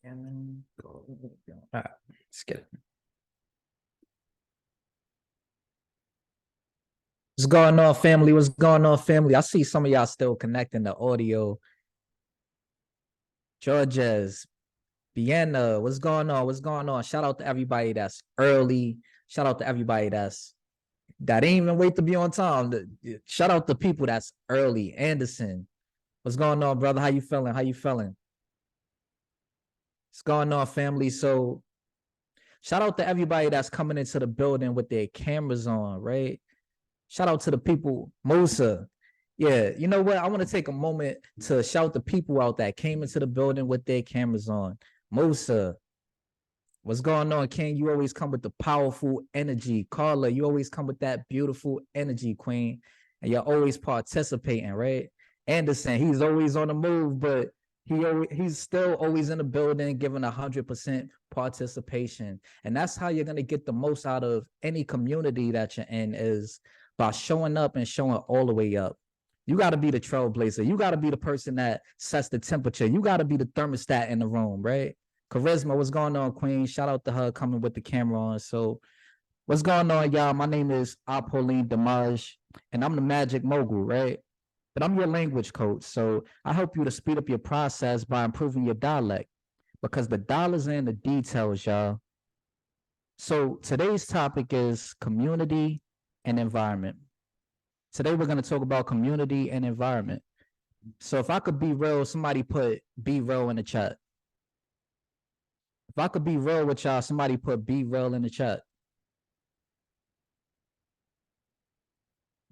And then go. All right, let's get it. What's going on, family? What's going on, family? I see some of y'all still connecting the audio. Georges, Vienna, what's going on? What's going on? Shout out to everybody that's early. Shout out to everybody that didn't even wait to be on time. Shout out to people that's early. Anderson, what's going on, brother? How you feeling? How you feeling? What's going on, family? So shout out to everybody that's coming into the building with their cameras on, right? Shout out to the people, Musa. Yeah, you know what? I want to take a moment to shout the people out that came into the building with their cameras on. Musa, what's going on, King? You always come with the powerful energy. Carla, you always come with that beautiful energy, Queen. And you're always participating, right? Anderson, he's always on the move, but he's still always in the building, giving 100% participation. And that's how you're going to get the most out of any community that you're in, is by showing up and showing all the way up. You got to be the trailblazer. You got to be the person that sets the temperature. You got to be the thermostat in the room, right? Charisma, what's going on, Queen? Shout out to her coming with the camera on. So what's going on, y'all? My name is Apolline Damaj, and I'm the Magic Mogul, right? But I'm your language coach. So I help you to speed up your process by improving your dialect, because the dollars are in the details, y'all. So today's topic is community and environment. Today we're going to talk about community and environment. So if I could be real, somebody put be real in the chat. If I could be real with y'all, somebody put be real in the chat.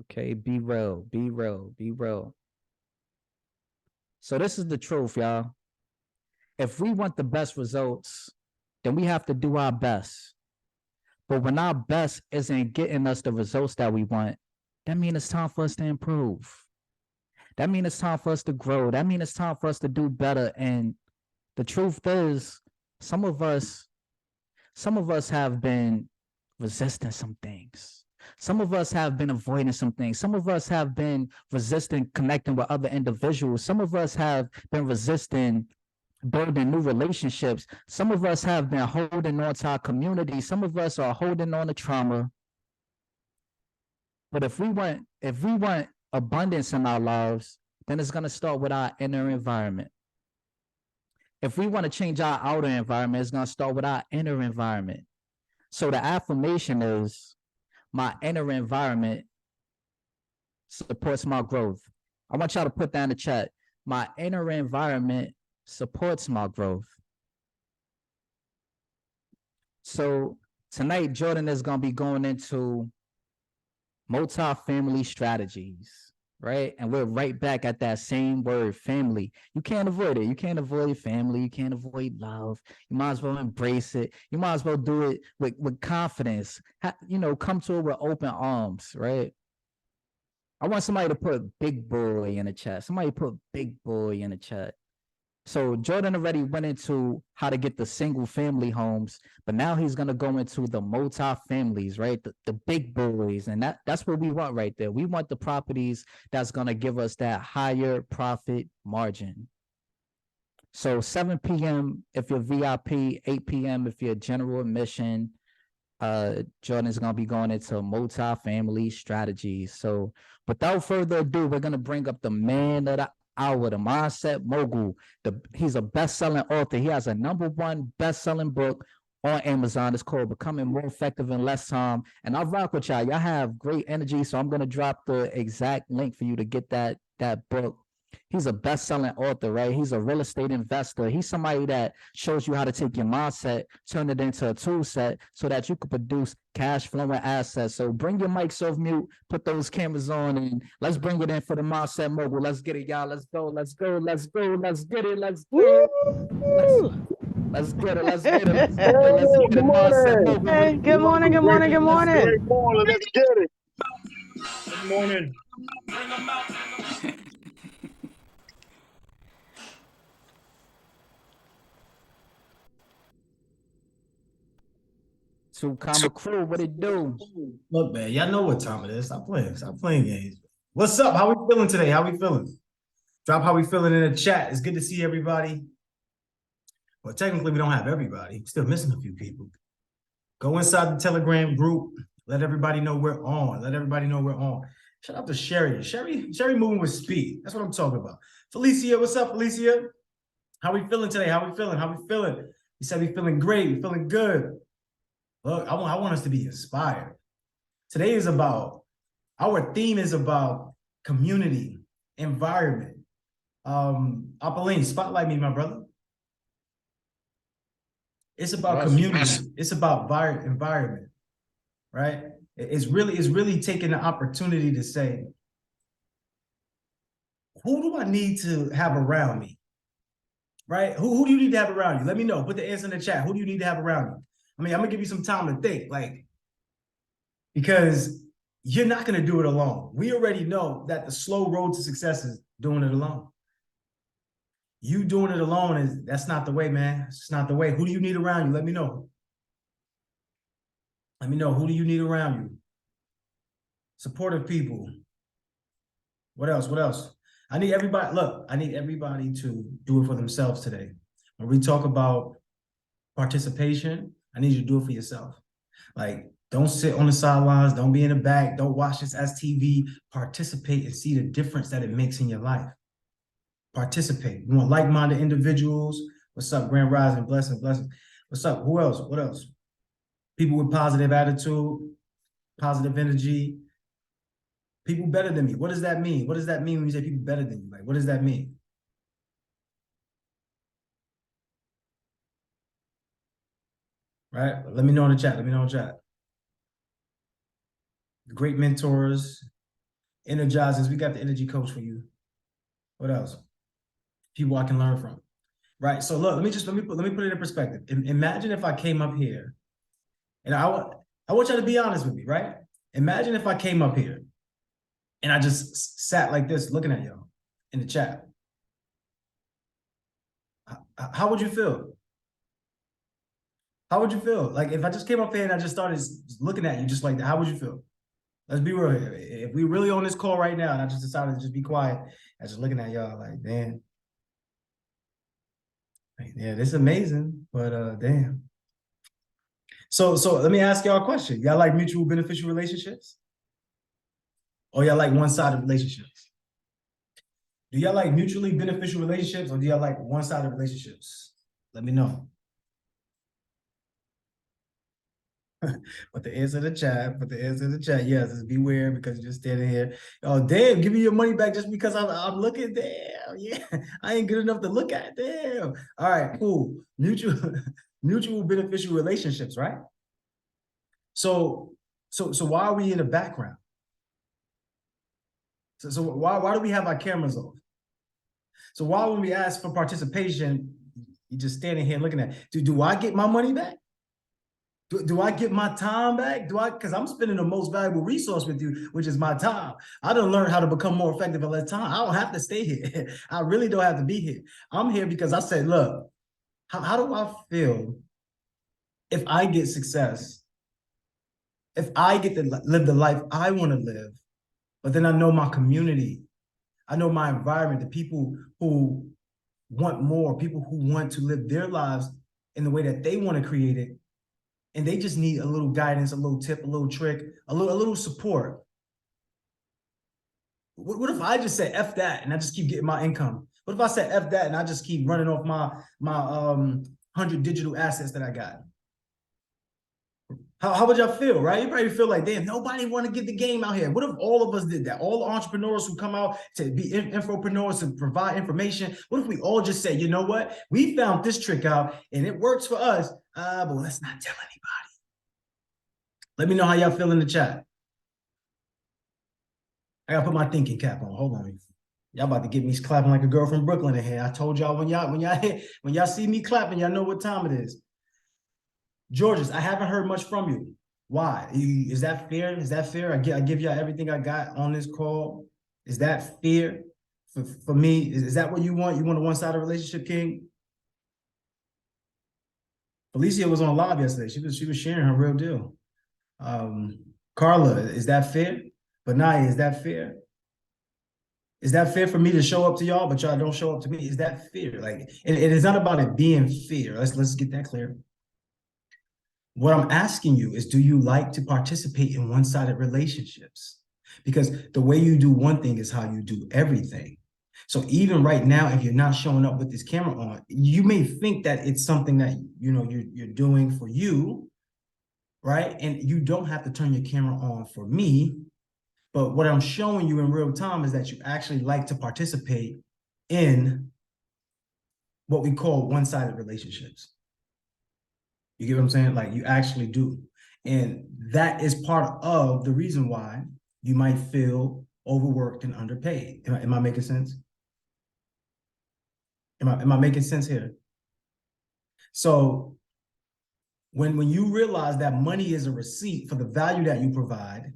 Okay, be real, be real, be real. So this is the truth, y'all. If we want the best results, then we have to do our best. But when our best isn't getting us the results that we want, that means it's time for us to improve. That means it's time for us to grow. That means it's time for us to do better. And the truth is, some of us have been resisting some things. Some of us have been avoiding some things. Some of us have been resisting connecting with other individuals. Some of us have been resisting building new relationships. Some of us have been holding on to our community. Some of us are holding on to trauma. But if we want abundance in our lives, then it's going to start with our inner environment. If we want to change our outer environment, it's going to start with our inner environment. So the affirmation is, my inner environment supports my growth. I want y'all to put that in the chat. My inner environment supports my growth. So tonight, Jordan is going to be going into multi-family strategies, right? And we're right back at that same word, family. You can't avoid it. You can't avoid family. You can't avoid love. You might as well embrace it. You might as well do it with confidence. Come to it with open arms, right? I want somebody to put big boy in the chat. Somebody put big boy in the chat. So Jordan already went into how to get the single family homes, but now he's going to go into the multi-families, right? The big boys. And that's what we want right there. We want the properties that's going to give us that higher profit margin. So 7 p.m. if you're VIP, 8 p.m. if you're general admission. Jordan's going to be going into multi-family strategies. So without further ado, we're going to bring up the man of the hour, the mindset mogul. He's a best-selling author. He has a #1 best-selling book on Amazon. It's called Becoming More Effective in Less Time. And I rock with y'all. Y'all have great energy, so I'm going to drop the exact link for you to get that book. He's a best-selling author, right? He's a real estate investor. He's somebody that shows you how to take your mindset, turn it into a tool set so that you can produce cash flowing assets. So bring your mics off mute, put those cameras on, and let's bring it in for the mindset mogul. Let's get it, y'all. Let's go. Let's go. Let's go. Let's get it. Let's get it. Let's get it. Let's get it. Let's get it. Let's get it. Mindset mogul. Hey, good morning. Good morning. Good morning. Good morning. Let's get it. Good morning. Two Comma Crew, what it do? Look, man, y'all know what time it is. Stop playing games. What's up? How we feeling today? How we feeling? Drop how we feeling in the chat. It's good to see everybody. Well, technically, we don't have everybody. We're still missing a few people. Go inside the Telegram group. Let everybody know we're on. Let everybody know we're on. Shout out to Sherry. Sherry moving with speed. That's what I'm talking about. Felicia, what's up, Felicia? How we feeling today? How we feeling? How we feeling? You said we feeling great. We feeling good. Look, I want us to be inspired. Today is about, our theme is about community, environment. Apolline, spotlight me, my brother. It's about community. It's about environment, right? It's really taking the opportunity to say, who do I need to have around me? Right? Who do you need to have around you? Let me know. Put the answer in the chat. Who do you need to have around you? I mean, I'm gonna give you some time to think, like, because you're not gonna do it alone. We already know that the slow road to success is doing it alone. You doing it alone that's not the way, man. It's just not the way. Who do you need around you? Let me know. Let me know. Who do you need around you? Supportive people. What else? What else? I need everybody, look, I need everybody to do it for themselves today. When we talk about participation, I need you to do it for yourself. Like, don't sit on the sidelines, don't be in the back, don't watch this as TV. Participate and see the difference that it makes in your life. Participate. You want like-minded individuals. What's up, Grand Rising? Blessing. What's up? Who else? What else? People with positive attitude, positive energy. People better than me. What does that mean? What does that mean when you say people better than you? Like, what does that mean? Right? Let me know in the chat. Let me know in the chat. Great mentors, energizers. We got the energy coach for you. What else? People I can learn from. Right. So look, let me put it in perspective. Imagine if I came up here, and I want you to be honest with me, right? Imagine if I came up here and I just sat like this looking at y'all in the chat. How would you feel? How would you feel? Like, if I just came up here and I just started looking at you just like that, how would you feel? Let's be real here. If we really on this call right now and I just decided to just be quiet and just looking at y'all like, damn. Yeah, this is amazing, but damn. So let me ask y'all a question. Y'all like mutual beneficial relationships? Or y'all like one-sided relationships? Do y'all like mutually beneficial relationships, or do y'all like one-sided relationships? Let me know. Put the answer in the chat. Put the answer in the chat. Yes, it's beware because you're just standing here. Oh, damn, give me your money back just because I'm looking. Damn, yeah, I ain't good enough to look at. Damn. All right, cool. Mutual beneficial relationships, right? So why are we in the background? So why do we have our cameras off? So why when we ask for participation, you just standing here looking at, do I get my money back? Do I get my time back? Because I'm spending the most valuable resource with you, which is my time. I done learned how to become more effective in less time. I don't have to stay here. I really don't have to be here. I'm here because I said, look, how do I feel if I get success? If I get to live the life I want to live, but then I know my community, I know my environment, the people who want more, people who want to live their lives in the way that they want to create it, and they just need a little guidance, a little tip, a little trick, a little support. What if I just said F that and I just keep getting my income? What if I said F that and I just keep running off my 100 digital assets that I got? How would y'all feel, right? You probably feel like, damn, nobody want to get the game out here. What if all of us did that? All the entrepreneurs who come out to be infopreneurs to provide information. What if we all just say, you know what? We found this trick out and it works for us, but let's not tell anybody. Let me know how y'all feel in the chat. I gotta put my thinking cap on. Hold on. Y'all about to get me clapping like a girl from Brooklyn in here. I told y'all when y'all see me clapping, y'all know what time it is. Georges, I haven't heard much from you. Why? Is that fair? Is that fair? I give y'all everything I got on this call. Is that fair for me? Is that what you want? You want a one-sided relationship, King? Felicia was on live yesterday. She was sharing her real deal. Carla, is that fair? Benaya, is that fair? Is that fair for me to show up to y'all, but y'all don't show up to me? Is that fair? Like, it is not about it being fair. Let's get that clear. What I'm asking you is, do you like to participate in one-sided relationships? Because the way you do one thing is how you do everything. So even right now, if you're not showing up with this camera on, you may think that it's something that you're doing for you, right? And you don't have to turn your camera on for me. But what I'm showing you in real time is that you actually like to participate in what we call one-sided relationships. You get what I'm saying? Like, you actually do. And that is part of the reason why you might feel overworked and underpaid. Am I making sense? Am I making sense here? So when you realize that money is a receipt for the value that you provide,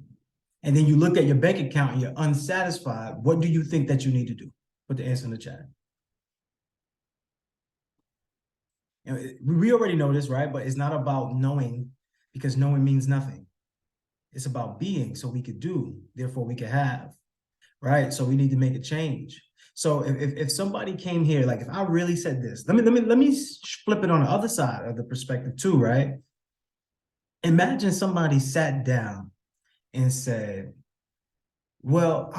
and then you look at your bank account and you're unsatisfied, what do you think that you need to do? Put the answer in the chat. We already know this, right? But it's not about knowing, because knowing means nothing. It's about being, so we could do, therefore we could have, right? So we need to make a change. So if somebody came here, like if I really said this, let me flip it on the other side of the perspective too, right? Imagine somebody sat down and said, well,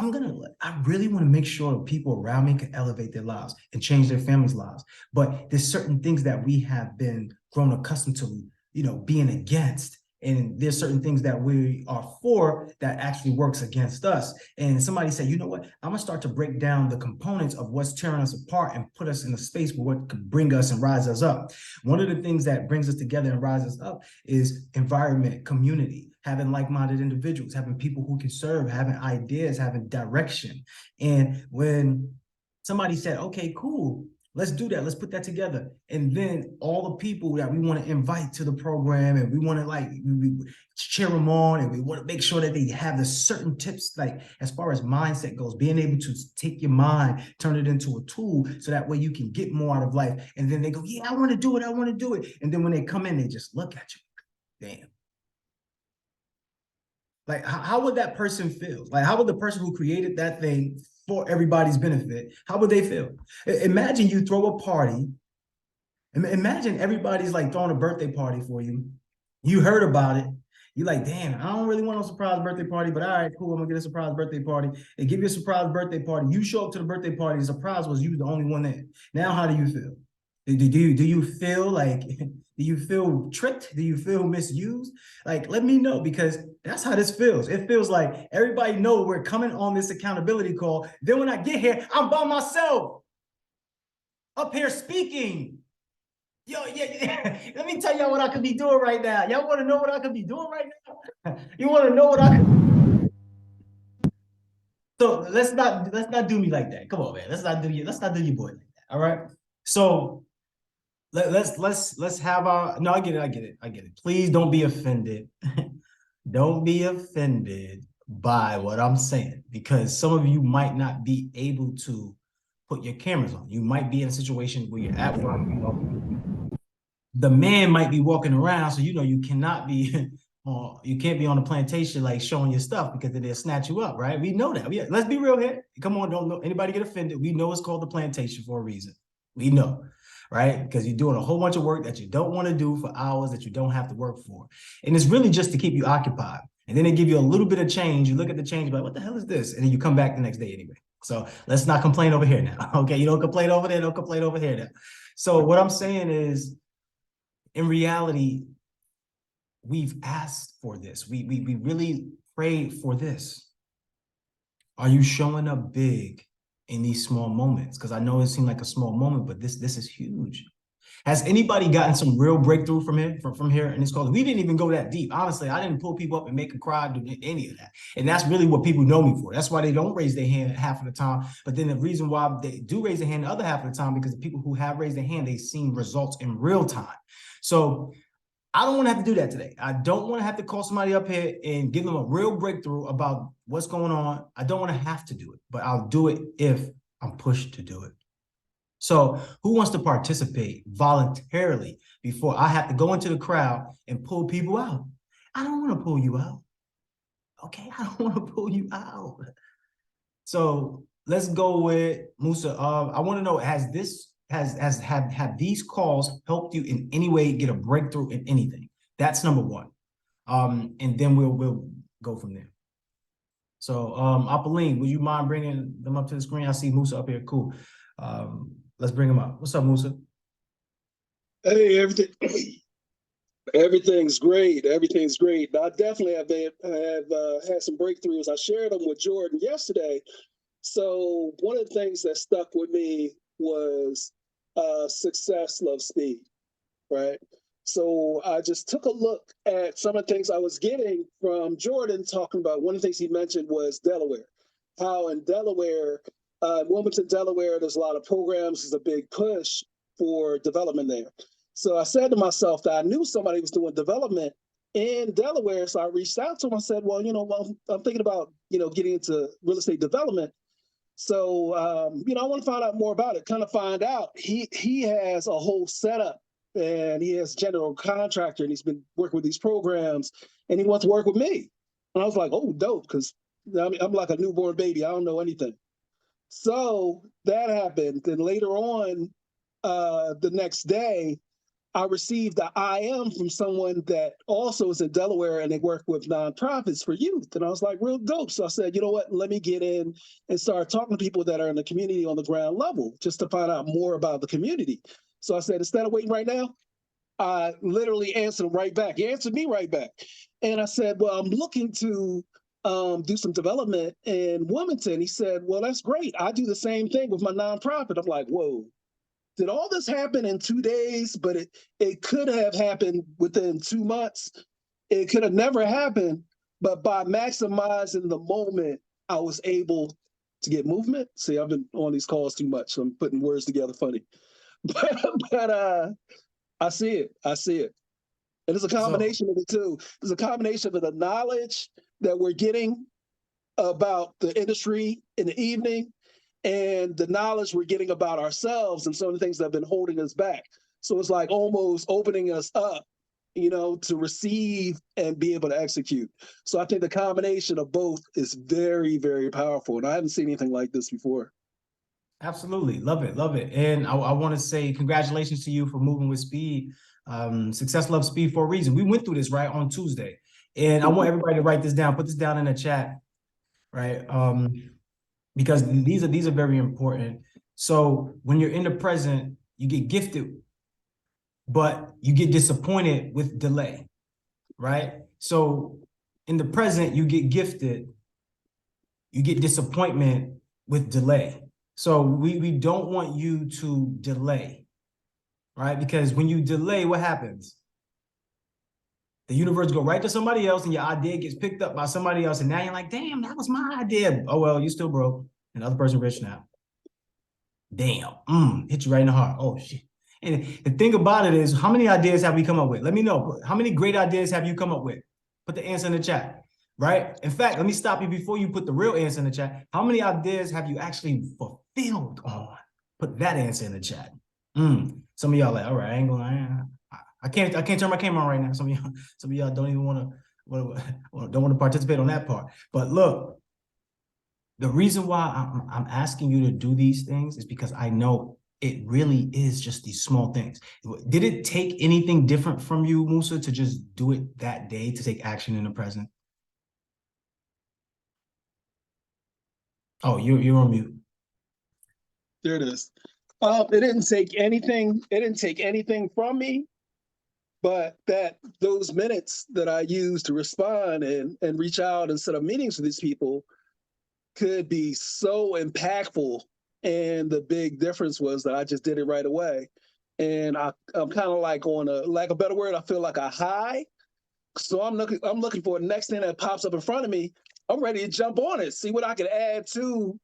I really want to make sure people around me can elevate their lives and change their families' lives. But there's certain things that we have been grown accustomed to, being against. And there's certain things that we are for that actually works against us. And somebody said, you know what? I'm gonna start to break down the components of what's tearing us apart and put us in a space where what could bring us and rise us up. One of the things that brings us together and rises us up is environment, community, having like-minded individuals, having people who can serve, having ideas, having direction. And when somebody said, okay, cool, let's do that. Let's put that together. And then all the people that we want to invite to the program, and we want to we cheer them on, and we want to make sure that they have the certain tips, like as far as mindset goes, being able to take your mind, turn it into a tool, so that way you can get more out of life. And then they go, yeah, I want to do it. I want to do it. And then when they come in, they just look at you. Damn. Like, how would that person feel? Like, how would the person who created that thing for everybody's benefit, how would they feel? Imagine you throw a party. Imagine everybody's like throwing a birthday party for you. You heard about it. You're like, damn, I don't really want a surprise birthday party, but all right, cool, I'm gonna get a surprise birthday party. They give you a surprise birthday party. You show up to the birthday party, the surprise was you the only one there. Now, how do you feel? Do you feel like, do you feel tricked? Do you feel misused? Like, let me know, because that's how this feels. It feels like everybody knows we're coming on this accountability call. Then when I get here, I'm by myself up here speaking. Yo, yeah. Let me tell y'all what I could be doing right now. Y'all want to know what I could be doing right now? You want to know what I could? So let's not do me like that. Come on, man. Let's not do you boy like that. All right. So let's have our, no, I get it. Please don't be offended. Don't be offended by what I'm saying, because some of you might not be able to put your cameras on. You might be in a situation where you're at work, the man might be walking around, so you cannot be you can't be on the plantation like showing your stuff, because then they'll snatch you up, right? We know that. Let's be real here. Come on, don't know anybody get offended. We know it's called the plantation for a reason. We know, right? Because you're doing a whole bunch of work that you don't want to do for hours that you don't have to work for. And it's really just to keep you occupied. And then they give you a little bit of change. You look at the change, like, what the hell is this? And then you come back the next day anyway. So let's not complain over here now. Okay, you don't complain over there, don't complain over here now. So what I'm saying is, in reality, we've asked for this. We really prayed for this. Are you showing up big in these small moments? Because I know it seemed like a small moment, but this is huge. Has anybody gotten some real breakthrough from here in this call? We didn't even go that deep. Honestly, I didn't pull people up and make them cry, do any of that. And that's really what people know me for. That's why they don't raise their hand half of the time. But then the reason why they do raise their hand the other half of the time, because the people who have raised their hand, they've seen results in real time. So I don't want to have to do that today. I don't want to have to call somebody up here and give them a real breakthrough about what's going on. I don't want to have to do it, but I'll do it if I'm pushed to do it. So who wants to participate voluntarily before I have to go into the crowd and pull people out? I don't want to pull you out. Okay, I don't want to pull you out. So let's go with Musa. I want to know, have these calls helped you in any way get a breakthrough in anything? That's number one. And then we'll go from there. So, Apolline, would you mind bringing them up to the screen? I see Musa up here. Cool. Let's bring him up. What's up, Musa? Hey, everything's great. Everything's great. I definitely have had some breakthroughs. I shared them with Jordan yesterday. So one of the things that stuck with me was success loves speed, right? So I just took a look at some of the things I was getting from Jordan, talking about one of the things he mentioned was Delaware. How in Delaware, Wilmington, Delaware, there's a lot of programs, there's a big push for development there. So I said to myself that I knew somebody was doing development in Delaware. So I reached out to him. I said, well, I'm thinking about, getting into real estate development. So, I want to find out more about it, kind of find out. He has a whole setup, and he has a general contractor, and he's been working with these programs, and he wants to work with me. And I was like, oh, dope, because I'm like a newborn baby. I don't know anything. So that happened. Then later on, the next day, I received an IM from someone that also is in Delaware, and they work with nonprofits for youth. And I was like, real dope. So I said, you know what, let me get in and start talking to people that are in the community on the ground level, just to find out more about the community. So I said, instead of waiting right now, I literally answered him right back. He answered me right back. And I said, well, I'm looking to do some development in Wilmington. He said, well, that's great. I do the same thing with my nonprofit. I'm like, whoa. Did all this happen in 2 days? But it could have happened within 2 months. It could have never happened. But by maximizing the moment, I was able to get movement. See, I've been on these calls too much, so I'm putting words together funny. But I see it. I see it. And it's a combination of the two. There's a combination of the knowledge that we're getting about the industry in the evening, and the knowledge we're getting about ourselves and some of the things that have been holding us back. So it's like almost opening us up, to receive and be able to execute. So I think the combination of both is very, very powerful. And I haven't seen anything like this before. Absolutely. Love it. Love it. And I want to say congratulations to you for moving with speed. Success loves speed for a reason. We went through this right on Tuesday. And I want everybody to write this down, put this down in the chat, right? Because these are very important. So when you're in the present, you get gifted, but you get disappointed with delay, right? So in the present, you get gifted, you get disappointment with delay. So we don't want you to delay, right? Because when you delay, what happens? The universe go right to somebody else, and your idea gets picked up by somebody else. And now you're like, damn, that was my idea. Oh, well, you still broke. Another person rich now. Damn, hit you right in the heart. Oh, shit. And the thing about it is, how many ideas have we come up with? Let me know. How many great ideas have you come up with? Put the answer in the chat, right? In fact, let me stop you before you put the real answer in the chat. How many ideas have you actually fulfilled on? Put that answer in the chat. Some of y'all like, all right, I ain't gonna, I can't turn my camera on right now. Some of y'all don't even want to participate on that part. But look, the reason why I'm asking you to do these things is because I know it really is just these small things. Did it take anything different from you, Musa, to just do it that day, to take action in the present? Oh, you're on mute. There it is. It didn't take anything. It didn't take anything from me, but those minutes that I used to respond and reach out and set up meetings with these people could be so impactful. And the big difference was that I just did it right away. And I'm kind of like on a better word, I feel like a high. So I'm looking for the next thing that pops up in front of me. I'm ready to jump on it, see what I can add to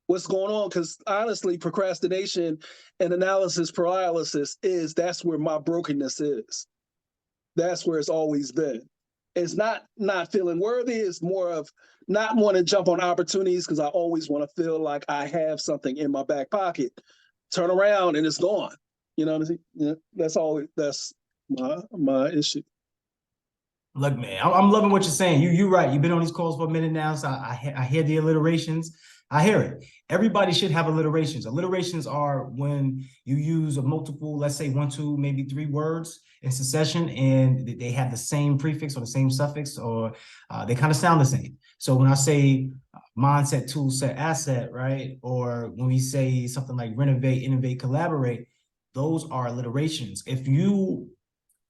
what's going on. Because honestly, procrastination and analysis paralysis that's where my brokenness is. That's where it's always been. It's not feeling worthy. It's more of not wanting to jump on opportunities because I always want to feel like I have something in my back pocket. Turn around and it's gone. You know what I mean? Yeah, that's my issue. Look, man, I'm loving what you're saying. You're right. You've been on these calls for a minute now, so I hear the alliterations. I hear it. Everybody should have alliterations. Alliterations are when you use a multiple, let's say 1, 2, maybe 3 words in succession, and they have the same prefix or the same suffix, or they kind of sound the same. So when I say mindset, tool set, asset, right? Or when we say something like renovate, innovate, collaborate, those are alliterations. If you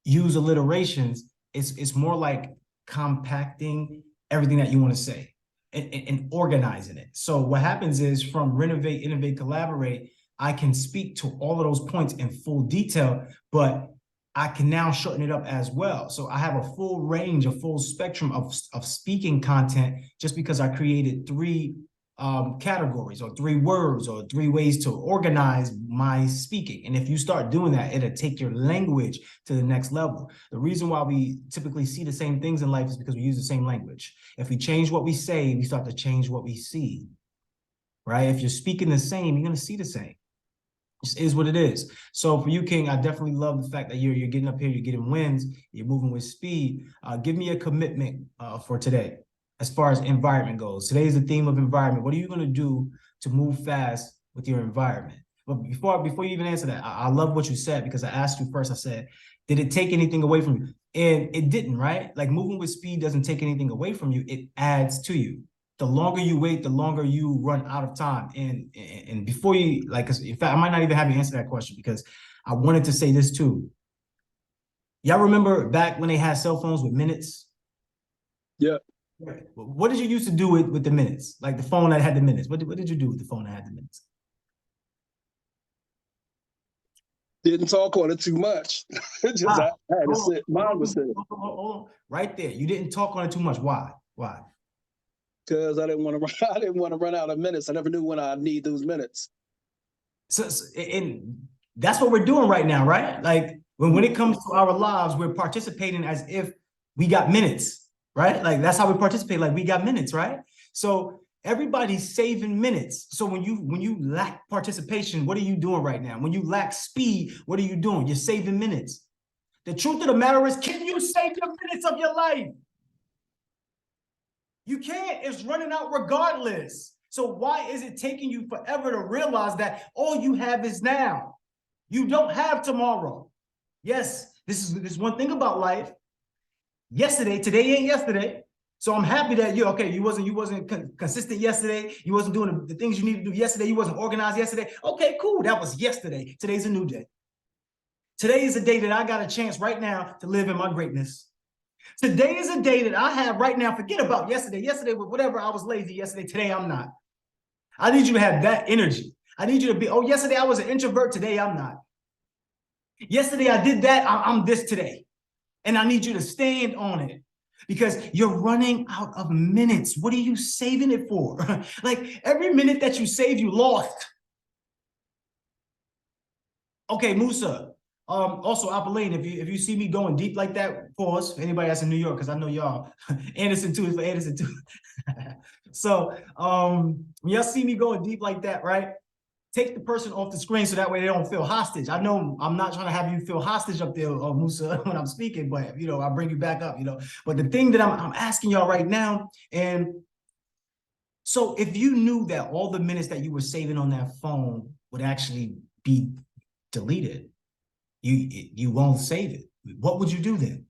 use alliterations, it's more like compacting everything that you want to say and organizing it. So what happens is from renovate, innovate, collaborate, I can speak to all of those points in full detail, but I can now shorten it up as well. So I have a full range, a full spectrum of speaking content just because I created 3 categories or 3 words or 3 ways to organize my speaking. And if you start doing that, it'll take your language to the next level. The reason why we typically see the same things in life is because we use the same language. If we change what we say, we start to change what we see, right? If you're speaking the same, you're going to see the same. Just is what it is. So for you, King, I definitely love the fact that you're getting up here, you're getting wins, you're moving with speed. Give me a commitment for today as far as environment goes. Today is the theme of environment. What are you going to do to move fast with your environment? But before you even answer that, I love what you said, because I asked you first, I said, did it take anything away from you? And it didn't, right? Like moving with speed doesn't take anything away from you. It adds to you. The longer you wait, the longer you run out of time. And before you, like, in fact, I might not even have you answer that question, because I wanted to say this too. Y'all remember back when they had cell phones with minutes? Yeah. What did you used to do with the minutes? Like the phone that had the minutes. What did you do with the phone that had the minutes? Didn't talk on it too much. Just I had to sit. Mine was sitting. Right there. You didn't talk on it too much. Why? Why? Because I didn't want to. I didn't want to run out of minutes. I never knew when I need those minutes. So and that's what we're doing right now, right? Like when it comes to our lives, we're participating as if we got minutes, right? Like that's how we participate. Like we got minutes, right? So everybody's saving minutes. So when you lack participation, what are you doing right now? When you lack speed, what are you doing? You're saving minutes. The truth of the matter is, can you save your minutes of your life? You can't. It's running out regardless. So why is it taking you forever to realize that all you have is now? You don't have tomorrow. Yes, this is one thing about life. Yesterday, today ain't yesterday. So I'm happy that you wasn't consistent yesterday. You wasn't doing the things you needed to do yesterday. You wasn't organized yesterday. Okay, cool. That was yesterday. Today's a new day. Today is a day that I got a chance right now to live in my greatness. Today is a day that I have right now. Forget about yesterday. Yesterday, whatever, I was lazy yesterday. Today, I'm not. I need you to have that energy. I need you to be, oh, yesterday I was an introvert. Today, I'm not. Yesterday, I did that. I'm this today. And I need you to stand on it, because you're running out of minutes. What are you saving it for? Like every minute that you save, you lost. Okay, Musa. Also, Apolline, if you see me going deep like that, pause. For anybody that's in New York, because I know y'all. Anderson too is for Anderson too. So when y'all see me going deep like that, right? Take the person off the screen so that way they don't feel hostage. I know I'm not trying to have you feel hostage up there, Musa, when I'm speaking, but I bring you back up, But the thing that I'm asking y'all right now, and so if you knew that all the minutes that you were saving on that phone would actually be deleted, you won't save it. What would you do then?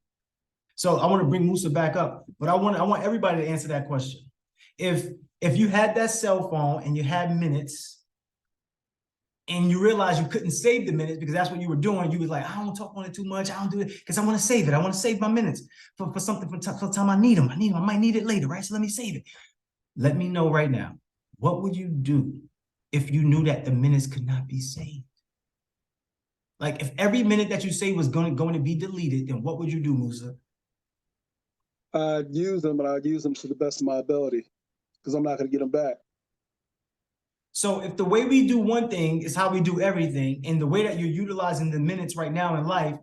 So I want to bring Musa back up, but I want everybody to answer that question. If you had that cell phone and you had minutes, and you realize you couldn't save the minutes because that's what you were doing, you was like, I don't talk on it too much. I don't do it because I want to save it. I want to save my minutes for something for the time I need them. I might need it later, right? So let me save it. Let me know right now, what would you do if you knew that the minutes could not be saved? Like if every minute that you save was going to be deleted, then what would you do, Musa? I'd use them, but I'd use them to the best of my ability, because I'm not going to get them back. So if the way we do one thing is how we do everything, and the way that you're utilizing the minutes right now in life,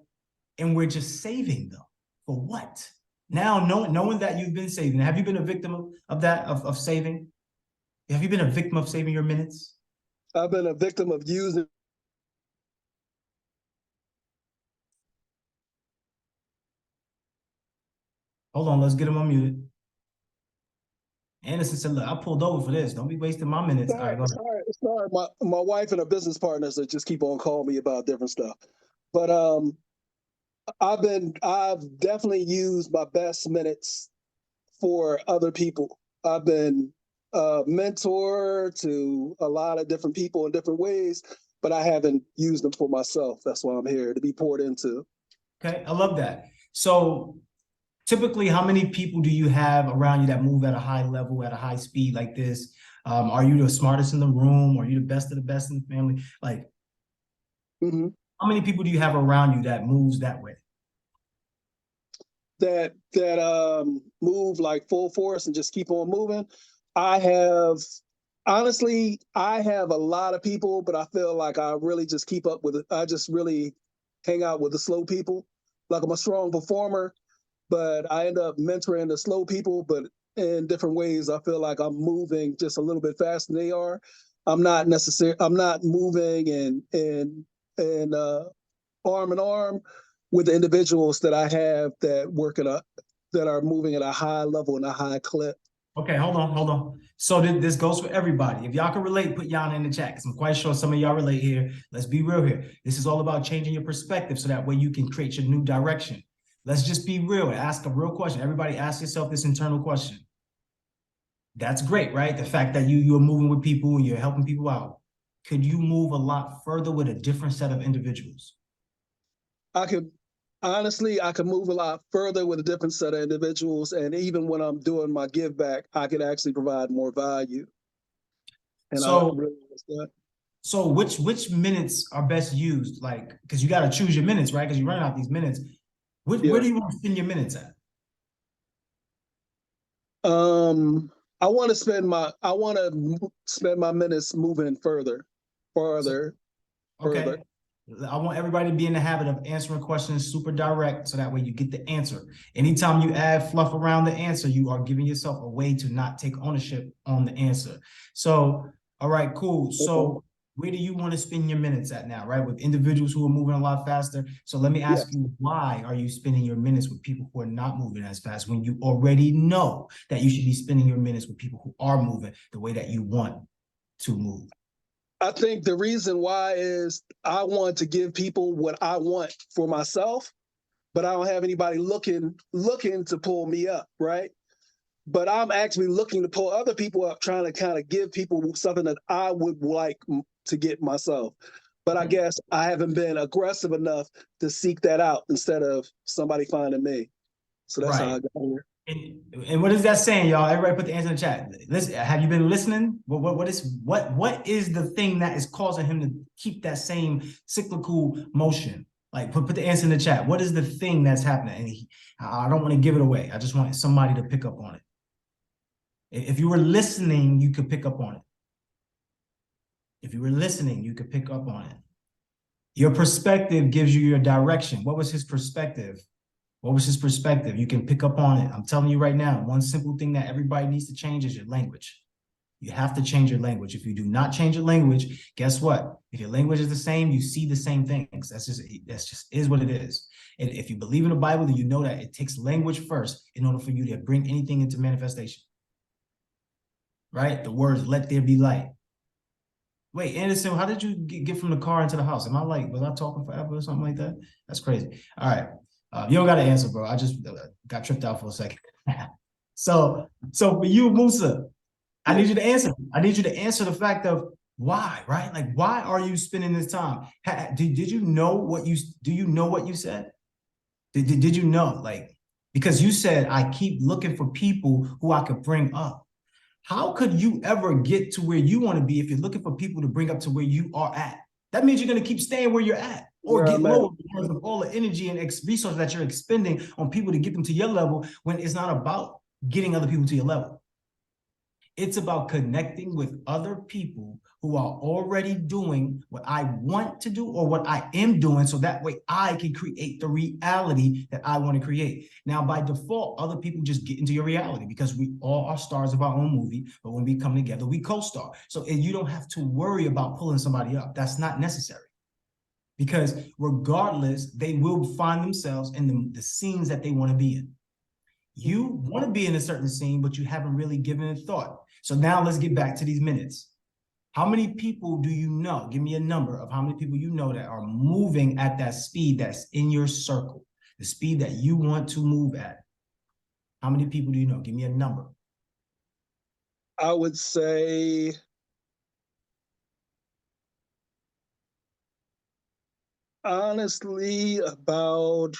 and we're just saving them, for what? Now, knowing that you've been saving, have you been a victim of that, of saving? Have you been a victim of saving your minutes? I've been a victim of using. Hold on, let's get him unmuted. Anderson said, look, I pulled over for this. Don't be wasting my minutes. All right, go ahead. Sorry. My wife and her business partners that just keep on calling me about different stuff. But I've definitely used my best minutes for other people. I've been a mentor to a lot of different people in different ways, but I haven't used them for myself. That's why I'm here, to be poured into. Okay, I love that. So typically, how many people do you have around you that move at a high level, at a high speed like this? Are you the smartest in the room? Are you the best of the best in the family? Like, how many people do you have around you that moves that way? That move like full force and just keep on moving. I have a lot of people, but I feel like I really just keep up with it. I just really hang out with the slow people. Like, I'm a strong performer, but I end up mentoring the slow people, but in different ways. I feel like I'm moving just a little bit faster than they are. I'm not moving and arm in arm with the individuals that I have that are moving at a high level and a high clip. Okay, hold on. So this goes for everybody. If y'all can relate, put y'all in the chat, because I'm quite sure some of y'all relate here. Let's be real here. This is all about changing your perspective so that way you can create your new direction. Let's just be real and ask a real question. Everybody ask yourself this internal question. That's great, right? The fact that you're moving with people, you're helping people out. Could you move a lot further with a different set of individuals? I could move a lot further with a different set of individuals. And even when I'm doing my give back, I could actually provide more value. And so, I really understand. So which minutes are best used? Like, because you got to choose your minutes, right? Because you're running out these minutes. Where do you want to spend your minutes at? I want to spend my minutes moving further. Okay. I want everybody to be in the habit of answering questions super direct, so that way you get the answer. Anytime you add fluff around the answer, you are giving yourself a way to not take ownership on the answer. So, all right, cool. So where do you want to spend your minutes at now, right? With individuals who are moving a lot faster. So let me ask you, why are you spending your minutes with people who are not moving as fast when you already know that you should be spending your minutes with people who are moving the way that you want to move? I think the reason why is I want to give people what I want for myself, but I don't have anybody looking to pull me up, right? But I'm actually looking to pull other people up, trying to kind of give people something that I would like to get myself. But I guess I haven't been aggressive enough to seek that out instead of somebody finding me. So that's how I got here. And what is that saying, y'all? Everybody put the answer in the chat. Listen, have you been listening? What is the thing that is causing him to keep that same cyclical motion? Like, put the answer in the chat. What is the thing that's happening? And I don't want to give it away. I just want somebody to pick up on it. If you were listening, you could pick up on it. If you were listening, you could pick up on it. Your perspective gives you your direction. What was his perspective? What was his perspective? You can pick up on it. I'm telling you right now, one simple thing that everybody needs to change is your language. You have to change your language. If you do not change your language, guess what? If your language is the same, you see the same things. That's just is what it is. And if you believe in the Bible, then you know that it takes language first in order for you to bring anything into manifestation. Right? The words, let there be light. Wait, Anderson, how did you get from the car into the house? Am I was I talking forever or something like that? That's crazy. All right. You don't got to answer, bro. I just got tripped out for a second. So for you, Musa, I need you to answer. I need you to answer the fact of why, right? Like, why are you spending this time? Did you know what you said? Did you know? Like, because you said, I keep looking for people who I could bring up. How could you ever get to where you want to be if you're looking for people to bring up to where you are at? That means you're going to keep staying where you're at, or get lower because of all the energy and resources that you're expending on people to get them to your level, when it's not about getting other people to your level. It's about connecting with other people who are already doing what I want to do or what I am doing, so that way I can create the reality that I want to create. Now, by default, other people just get into your reality because we all are stars of our own movie, but when we come together, we co-star. So you don't have to worry about pulling somebody up. That's not necessary. Because regardless, they will find themselves in the scenes that they want to be in. You want to be in a certain scene, but you haven't really given it thought. So now let's get back to these minutes. How many people do you know? Give me a number of how many people you know that are moving at that speed that's in your circle, the speed that you want to move at. How many people do you know? Give me a number. I would say honestly about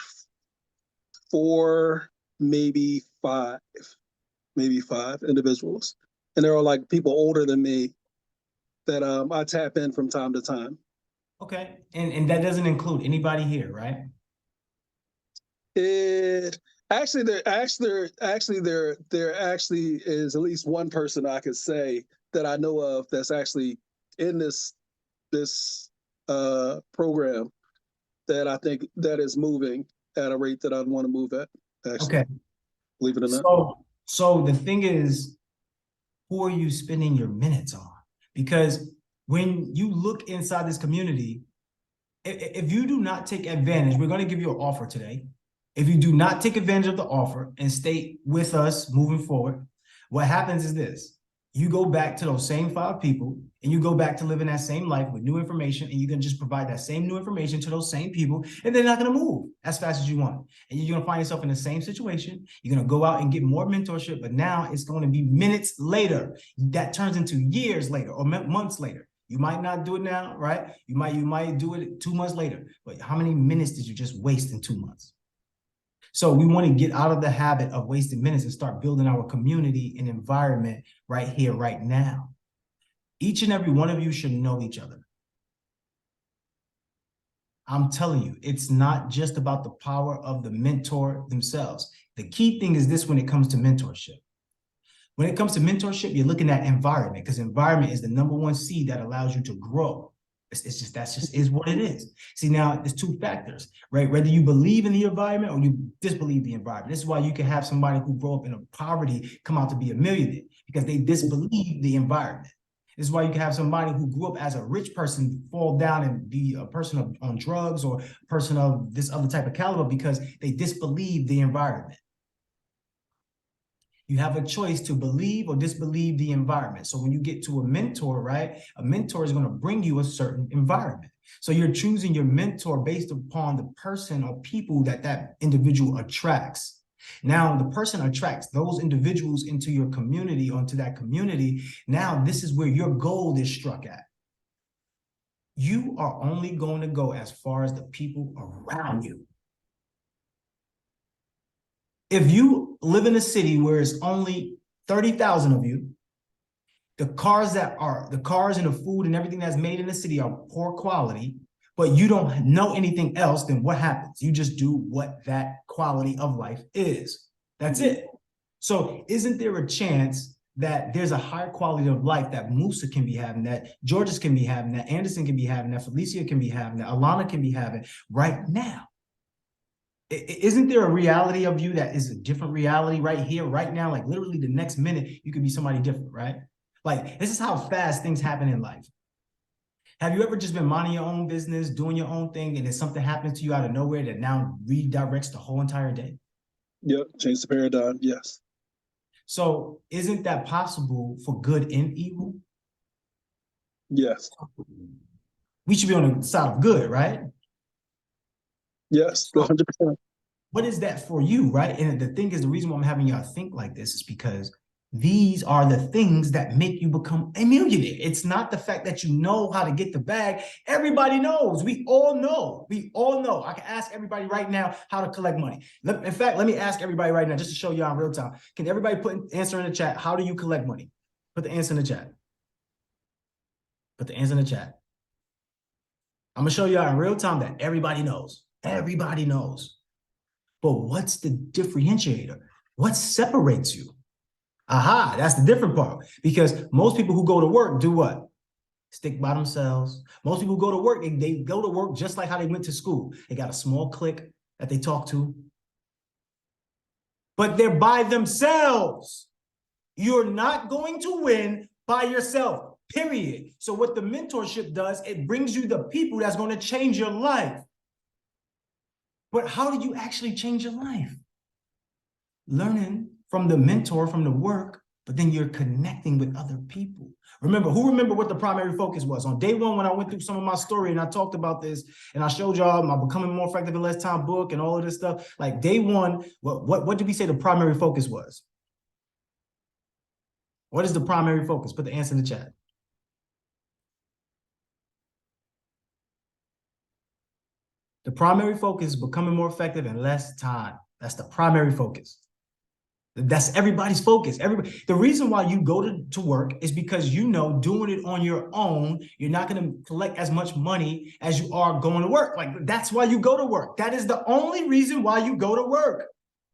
4, maybe 5 individuals. And they're all like people older than me that I tap in from time to time. Okay. And that doesn't include anybody here, right? It actually there is at least one person I could say that I know of that's actually in this program that I think that is moving at a rate that I'd want to move at, actually. Okay. Believe it or not. So the thing is, who are you spending your minutes on? Because when you look inside this community, if you do not take advantage, we're going to give you an offer today. If you do not take advantage of the offer and stay with us moving forward, what happens is this. You go back to those same 5 people and you go back to living that same life with new information, and you can just provide that same new information to those same people, and they're not going to move as fast as you want. And you're going to find yourself in the same situation. You're going to go out and get more mentorship, but now it's going to be minutes later. That turns into years later or months later. You might not do it now, right? You might do it 2 months later, but how many minutes did you just waste in 2 months? So we want to get out of the habit of wasting minutes and start building our community and environment right here, right now. Each and every one of you should know each other. I'm telling you, it's not just about the power of the mentor themselves. The key thing is this when it comes to mentorship. When it comes to mentorship, you're looking at environment, because environment is the #1 seed that allows you to grow. That's just is what it is. See, now there's 2 factors, right? Whether you believe in the environment or you disbelieve the environment. This is why you can have somebody who grew up in poverty come out to be a millionaire, because they disbelieve the environment. This is why you can have somebody who grew up as a rich person fall down and be a person on drugs or a person of this other type of caliber because they disbelieve the environment. You have a choice to believe or disbelieve the environment. So when you get to a mentor, right, a mentor is going to bring you a certain environment. So you're choosing your mentor based upon the person or people that individual attracts. Now, the person attracts those individuals into your community, onto that community. Now, this is where your goal is struck at. You are only going to go as far as the people around you. If you live in a city where it's only 30,000 of you, the cars and the food and everything that's made in the city are poor quality, but you don't know anything else, then what happens? You just do what that quality of life is. That's it. So isn't there a chance that there's a higher quality of life that Musa can be having, that Georges can be having, that Anderson can be having, that Felicia can be having, that Alana can be having right now? Isn't there a reality of you that is a different reality right here, right now? Like literally the next minute, you could be somebody different, right? Like this is how fast things happen in life. Have you ever just been minding your own business, doing your own thing, and then something happens to you out of nowhere that now redirects the whole entire day? Yep, change the paradigm, yes. So isn't that possible for good and evil? Yes. We should be on the side of good, right? Yes, 100%. What is that for you, right? And the thing is, the reason why I'm having y'all think like this is because these are the things that make you become a millionaire. It's not the fact that you know how to get the bag. Everybody knows. We all know. We all know. I can ask everybody right now how to collect money. In fact, let me ask everybody right now just to show y'all in real time. Can everybody put an answer in the chat? How do you collect money? Put the answer in the chat. Put the answer in the chat. I'm going to show y'all in real time that everybody knows. Everybody knows. But what's the differentiator? What separates you? Aha, that's the different part. Because most people who go to work do what? Stick by themselves. Most people who go to work, they go to work just like how they went to school. They got a small clique that they talk to. But they're by themselves. You're not going to win by yourself, period. So what the mentorship does, it brings you the people that's going to change your life. But how do you actually change your life? learning from the mentor, from the work, but then you're connecting with other people. Remember what the primary focus was? On day one, when I went through some of my story and I talked about this and I showed y'all my Becoming More Effective in Less Time book and all of this stuff, like day one, what did we say the primary focus was? What is the primary focus? Put the answer in the chat. The primary focus is becoming more effective in less time. That's the primary focus. That's everybody's focus. The reason why you go to work is because you know doing it on your own, you're not going to collect as much money as you are going to work. Like, that's why you go to work. That is the only reason why you go to work.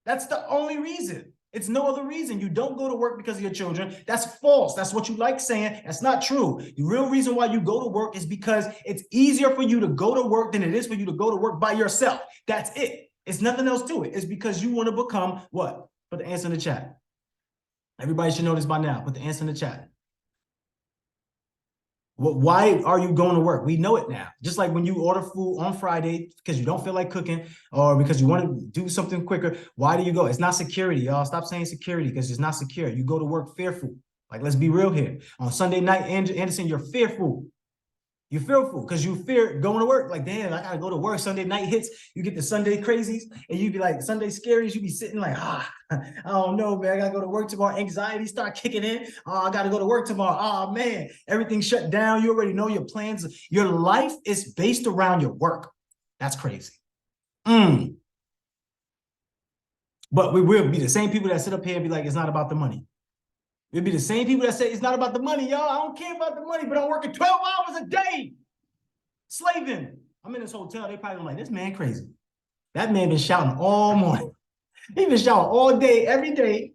That's the only reason. It's no other reason. You don't go to work because of your children. That's false. That's what you like saying. That's not true. The real reason why you go to work is because it's easier for you to go to work than it is for you to go to work by yourself. That's it. It's nothing else to it. It's because you want to become what? Put the answer in the chat. Everybody should know this by now. Put the answer in the chat. Why are you going to work? We know it now. Just like when you order food on Friday because you don't feel like cooking or because you want to do something quicker. Why do you go? It's not security, y'all. Stop saying security because it's not secure. You go to work fearful. Like, let's be real here. On Sunday night, Anderson, you're fearful. You're fearful because you fear going to work. Like, damn, I got to go to work. Sunday night hits. You get the Sunday crazies and you be like, Sunday scaries. You be sitting like, I don't know, man. I got to go to work tomorrow. Anxiety start kicking in. Oh, I got to go to work tomorrow. Oh, man. Everything shut down. You already know your plans. Your life is based around your work. That's crazy. But we will be the same people that sit up here and be like, it's not about the money. It'd be the same people that say it's not about the money, y'all. I don't care about the money, but I'm working 12 hours a day, slaving. I'm in this hotel. They probably like, this man crazy. That man been shouting all morning. He been shouting all day, every day.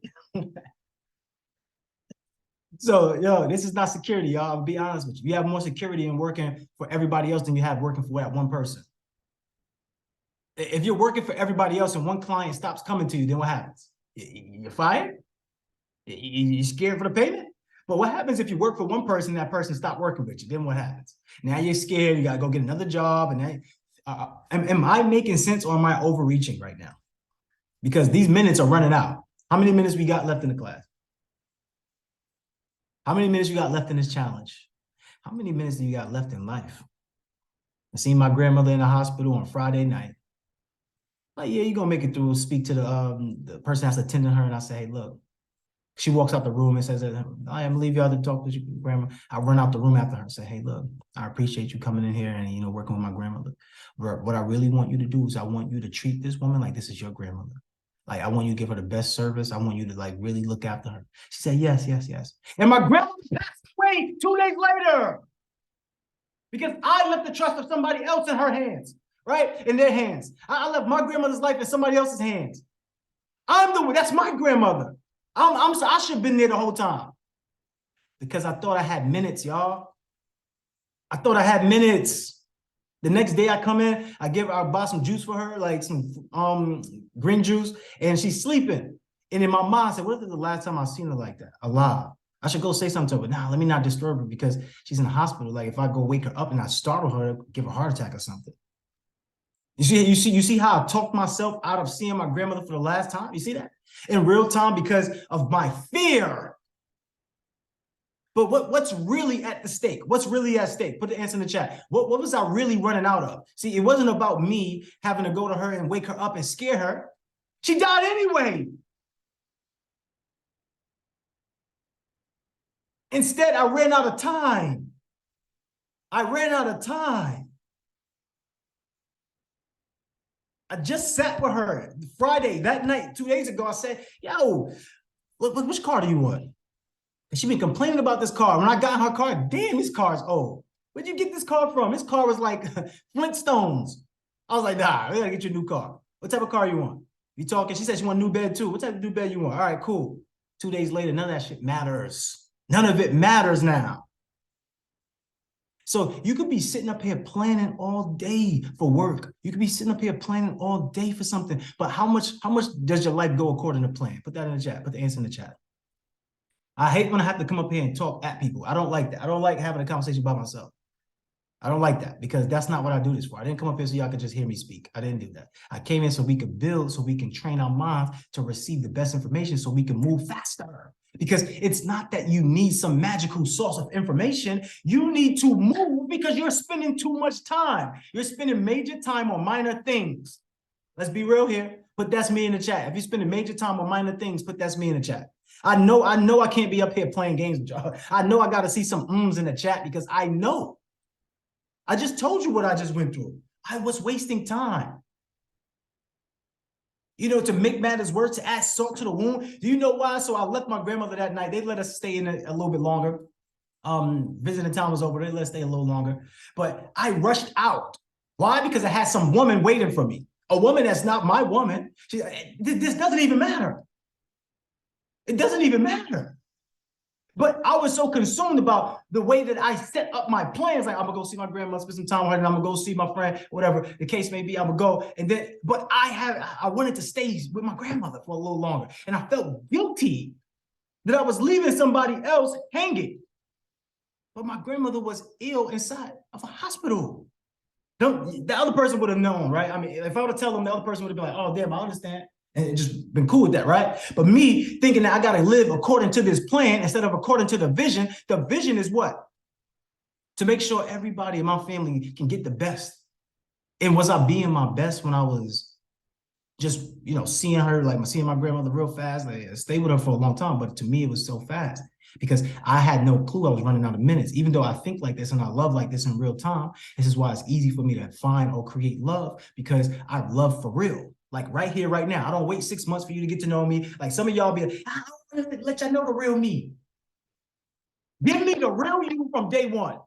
So, yo, this is not security, y'all. I'll be honest with you. You have more security in working for everybody else than you have working for that one person. If you're working for everybody else and one client stops coming to you, then what happens? You're fired? You scared for the payment? But what happens if you work for one person, that person stopped working with you? Then what happens? Now you're scared. You got to go get another job. And am I making sense or am I overreaching right now? Because these minutes are running out. How many minutes we got left in the class? How many minutes you got left in this challenge? How many minutes do you got left in life? I seen my grandmother in the hospital on Friday night. Like, yeah, you're going to make it through. Speak to the person that's attending her. And I say, hey, look. She walks out the room and says, I believe you have to talk to your grandma. I run out the room after her and say, hey, look, I appreciate you coming in here and, you know, working with my grandmother. But what I really want you to do is I want you to treat this woman like this is your grandmother. Like, I want you to give her the best service. I want you to, like, really look after her. She said, yes, yes, yes. And my grandmother passed away 2 days later because I left the trust of somebody else in her hands, right? In their hands. I left my grandmother's life in somebody else's hands. I'm the one. That's my grandmother. I should have been there the whole time because I thought I had minutes, y'all. I thought I had minutes. The next day I come in, I buy some juice for her, like some green juice, and she's sleeping. And in my mind, I said, what is the last time I seen her like that? Alive. I should go say something to her, but nah, let me not disturb her because she's in the hospital. Like, if I go wake her up and I startle her, give her a heart attack or something. You see how I talked myself out of seeing my grandmother for the last time? You see that? In real time because of my fear. But what's really at the stake? What's really at stake? Put the answer in the chat. What was I really running out of? See, it wasn't about me having to go to her and wake her up and scare her. She died anyway. Instead, I ran out of time. I ran out of time. I just sat with her Friday, that night, 2 days ago. I said, yo, which car do you want? And she been complaining about this car. When I got in her car, damn, this car's old. Where'd you get this car from? This car was like Flintstones. I was like, nah, we gotta get you a new car. What type of car you want? You talking? She said she want a new bed too. What type of new bed you want? All right, cool. 2 days later, none of that shit matters. None of it matters now. So you could be sitting up here planning all day for work. You could be sitting up here planning all day for something. But how much does your life go according to plan? Put that in the chat. Put the answer in the chat. I hate when I have to come up here and talk at people. I don't like that. I don't like having a conversation by myself. I don't like that because that's not what I do this for. I didn't come up here so y'all could just hear me speak. I didn't do that. I came in so we could build, so we can train our minds to receive the best information so we can move faster. Because it's not that you need some magical source of information. You need to move because you're spending too much time. You're spending major time on minor things. Let's be real here. Put that's me in the chat. If you're spending major time on minor things, put that's me in the chat. I know I can't be up here playing games with y'all. I know I got to see some ums in the chat because I know. I just told you what I just went through. I was wasting time. You know, to make matters worse, to add salt to the wound. Do you know why? So I left my grandmother that night. They let us stay in a little bit longer. Visiting time was over. They let us stay a little longer. But I rushed out. Why? Because I had some woman waiting for me. A woman that's not my woman. This doesn't even matter. It doesn't even matter. But I was so consumed about the way that I set up my plans. Like, I'm gonna go see my grandma, spend some time with her, and I'm gonna go see my friend, whatever the case may be, I'm gonna go. And then, but I wanted to stay with my grandmother for a little longer. And I felt guilty that I was leaving somebody else hanging. But my grandmother was ill inside of a hospital. The other person would have known, right? I mean, if I would have told them, the other person would have been like, oh, damn, I understand. And just been cool with that, right? But me thinking that I got to live according to this plan instead of according to the vision is what? To make sure everybody in my family can get the best. And was I being my best when I was just, you know, seeing her, like seeing my grandmother real fast? Like, I stayed with her for a long time, but to me, it was so fast because I had no clue I was running out of minutes. Even though I think like this and I love like this in real time, this is why it's easy for me to find or create love because I love for real. Like right here, right now. I don't wait 6 months for you to get to know me. Like some of y'all be like, I don't want to let y'all know the real me. Give me the real you from day one.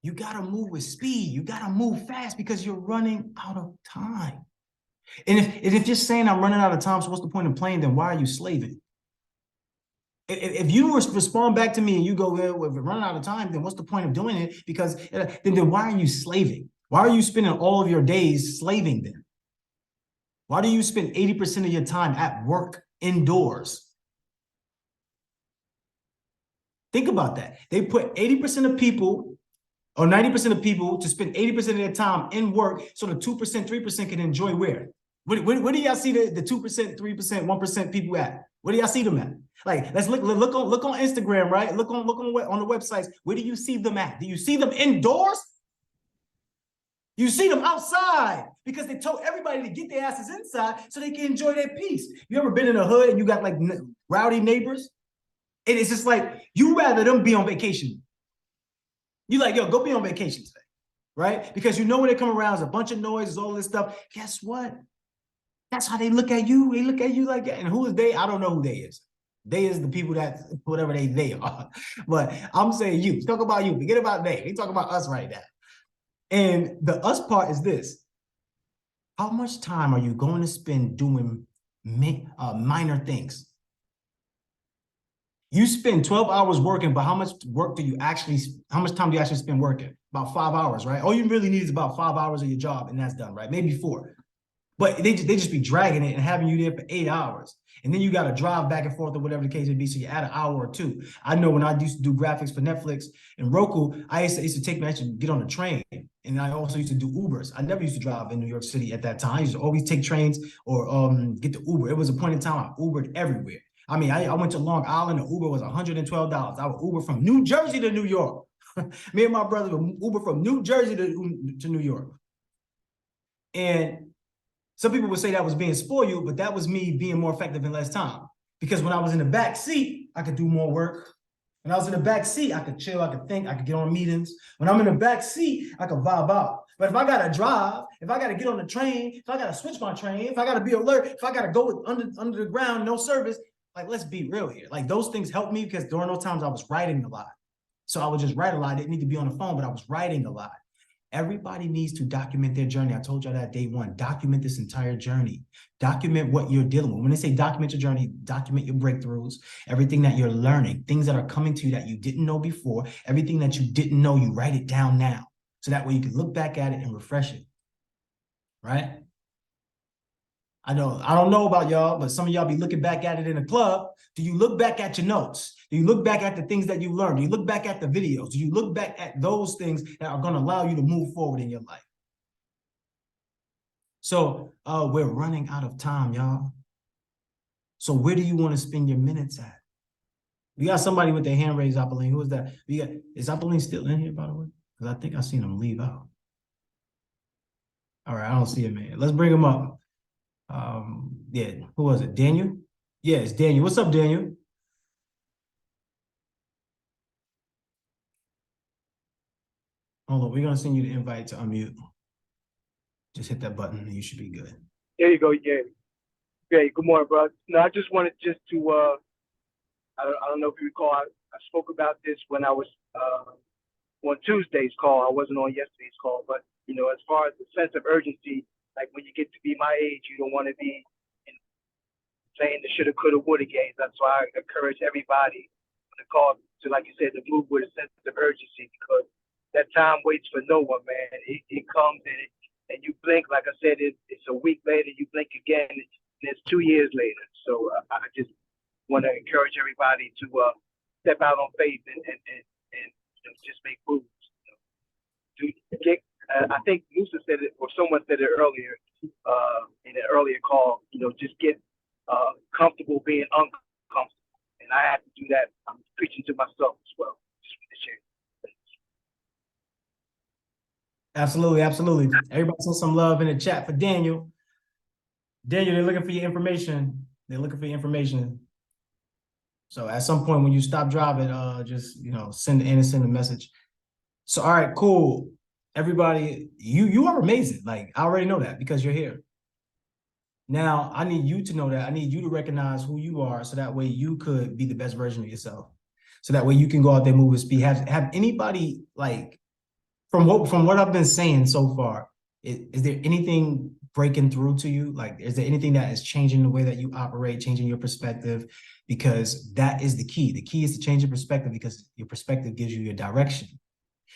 You got to move with speed. You got to move fast because you're running out of time. And if you're saying I'm running out of time, so what's the point of playing? Then why are you slaving? If you respond back to me and you go, well, if we're running out of time, then what's the point of doing it? Because then why are you slaving? Why are you spending all of your days slaving then? Why do you spend 80% of your time at work indoors? Think about that. They put 80% of people or 90% of people to spend 80% of their time in work so the 2%, 3% can enjoy where? Where do y'all see the 2%, 3%, 1% people at? Where do y'all see them at? Like, let's look on Instagram, right? Look on the websites. Where do you see them at? Do you see them indoors? You see them outside because they told everybody to get their asses inside so they can enjoy their peace. You ever been in a hood and you got like rowdy neighbors? And it's just like, you rather them be on vacation. You like, yo, go be on vacation today, right? Because you know when they come around, there's a bunch of noise, all this stuff. Guess what? That's how they look at you. They look at you like that. And who is they? I don't know who they is. They is the people that, whatever they are. But I'm saying you. Talk about you. Forget about they. We talk about us right now. And the us part is this. How much time are you going to spend doing minor things? You spend 12 hours working, but how much time do you actually spend working? About 5 hours, right? All you really need is about 5 hours of your job and that's done, right? Maybe 4. But they just be dragging it and having you there for 8 hours. And then you got to drive back and forth or whatever the case may be. So you add an hour or 2. I know when I used to do graphics for Netflix and Roku, I used to get on the train. And I also used to do Ubers. I never used to drive in New York City at that time. I used to always take trains or get the Uber. It was a point in time I Ubered everywhere. I mean, I went to Long Island. The Uber was $112. I would Uber from New Jersey to New York. Me and my brother would Uber from New Jersey to New York. And some people would say that was being spoiled, but that was me being more effective in less time. Because when I was in the back seat, I could do more work. When I was in the back seat, I could chill, I could think, I could get on meetings. When I'm in the back seat, I could vibe out. But if I got to drive, if I got to get on the train, if I got to switch my train, if I got to be alert, if I got to go under the ground, no service, like, let's be real here. Like, those things helped me because during those times I was writing a lot. So I would just write a lot. I didn't need to be on the phone, but I was writing a lot. Everybody needs to document their journey. I told y'all that day one. Document this entire journey. Document what you're dealing with. When they say document your journey, document your breakthroughs, everything that you're learning, things that are coming to you that you didn't know before, everything that you didn't know, you write it down now. So that way you can look back at it and refresh it, right? I don't know about y'all, but some of y'all be looking back at it in a club. Do you look back at your notes? Do you look back at the things that you learned? Do you look back at the videos? Do you look back at those things that are going to allow you to move forward in your life? So we're running out of time, y'all. So where do you want to spend your minutes at? We got somebody with their hand raised, Apolline. Who is that? Is Apolline still in here, by the way? Because I think I seen him leave out. All right, I don't see him, man. Let's bring him up. Yeah, who was it? Daniel? Yeah, it's Daniel. What's up, Daniel? Hold on, we're gonna send you the invite to unmute. Just hit that button and you should be good. There you go. Yeah. Great. Good morning, bro. No, I just wanted to, I don't know if you recall, I spoke about this when I was on Tuesday's call. I wasn't on yesterday's call, but, as far as the sense of urgency, like when you get to be my age, you don't want to be playing the shoulda, coulda, woulda games. That's why I encourage everybody on the call to, like you said, to move with a sense of urgency, because that time waits for no one, man. It comes and you blink, like I said, it's a week later, you blink again, and it's 2 years later. So I just want to encourage everybody to step out on faith and just make moves. I think Musa said it, or someone said it earlier in an earlier call, just get comfortable being uncomfortable. And I have to do that. I'm preaching to myself as well. Just want to share. Absolutely, absolutely. Everybody send some love in the chat for Daniel. Daniel, they're looking for your information. They're looking for your information. So at some point when you stop driving, just send Anderson a message. So all right, cool. Everybody, you are amazing. Like, I already know that because you're here. Now I need you to know that. I need you to recognize who you are, so that way you could be the best version of yourself. So that way you can go out there, move with speed. Have anybody, like, from what I've been saying so far, is there anything breaking through to you? Like, is there anything that is changing the way that you operate, changing your perspective? Because that is the key. The key is to change your perspective, because your perspective gives you your direction.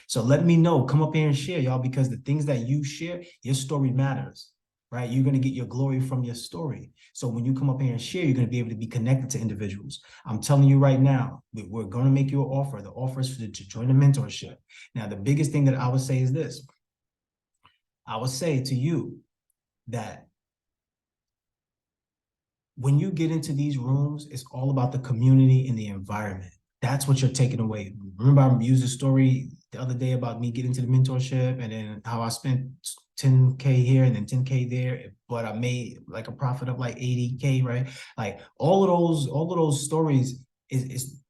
So let me know. Come up here and share, y'all, because the things that you share, your story matters, right? You're going to get your glory from your story. So when you come up here and share, you're going to be able to be connected to individuals. I'm telling you right now, we're going to make you an offer. The offer is to join the mentorship. Now, the biggest thing that I would say is this. I would say to you that when you get into these rooms, it's all about the community and the environment. That's what you're taking away. Remember, I used a story the other day about me getting to the mentorship and then how I spent 10K here and then 10K there, but I made like a profit of like 80K, right? Like all of those stories is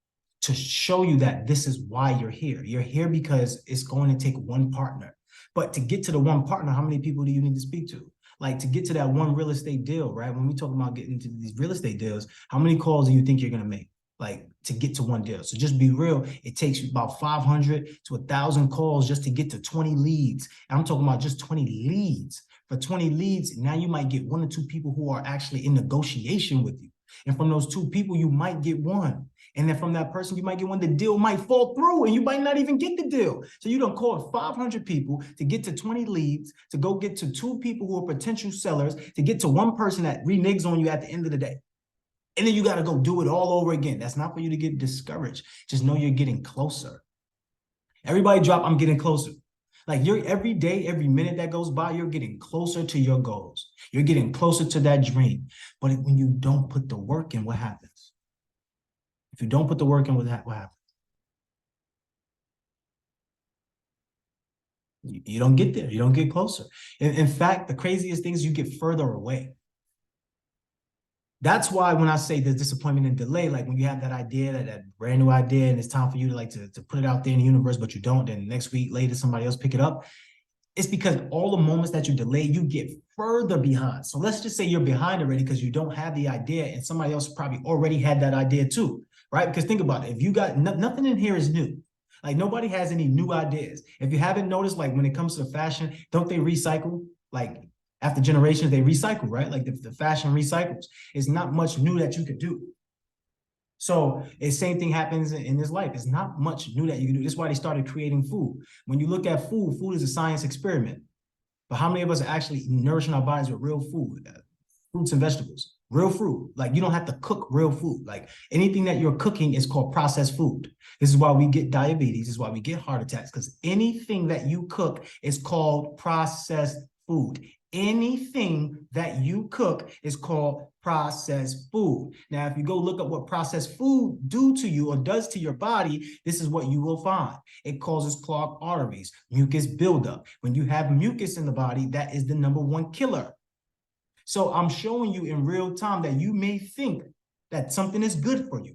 to show you that this is why you're here. You're here because it's going to take one partner. But to get to the one partner, how many people do you need to speak to? Like, to get to that one real estate deal, right? When we talk about getting into these real estate deals, how many calls do you think you're going to make? Like, to get to one deal. So just be real. It takes about 500 to 1,000 calls just to get to 20 leads. And I'm talking about just 20 leads. For 20 leads, now you might get 1 or 2 people who are actually in negotiation with you. And from those 2 people, you might get 1. And then from that person, you might get 1. The deal might fall through and you might not even get the deal. So you don't call 500 people to get to 20 leads, to go get to 2 people who are potential sellers, to get to 1 person that reneges on you at the end of the day. And then you got to go do it all over again. That's not for you to get discouraged. Just know you're getting closer. Everybody drop, I'm getting closer. Like, you're every day, every minute that goes by, you're getting closer to your goals. You're getting closer to that dream. But when you don't put the work in, what happens? If you don't put the work in, what happens? You don't get there. You don't get closer. In fact, the craziest thing is you get further away. That's why when I say there's disappointment and delay, like when you have that idea, that brand new idea, and it's time for you to put it out there in the universe, but you don't, then next week later, somebody else pick it up. It's because all the moments that you delay, you get further behind. So let's just say you're behind already because you don't have the idea, and somebody else probably already had that idea too, right? Because think about it. If you got nothing in here is new. Like, nobody has any new ideas. If you haven't noticed, like when it comes to fashion, don't they recycle? Like, after generations, they recycle, right? Like the fashion recycles. It's not much new that you could do. So the same thing happens in this life. It's not much new that you can do. This is why they started creating food. When you look at food is a science experiment. But how many of us are actually nourishing our bodies with real food? fruits and vegetables, real fruit. Like you don't have to cook real food. Like anything that you're cooking is called processed food. This is why we get diabetes. This is why we get heart attacks, because anything that you cook is called processed food. Anything that you cook is called processed food. Now, if you go look up what processed food do to you or does to your body, this is what you will find. It causes clogged arteries, mucus buildup. When you have mucus in the body, that is the #1 killer. So I'm showing you in real time that you may think that something is good for you.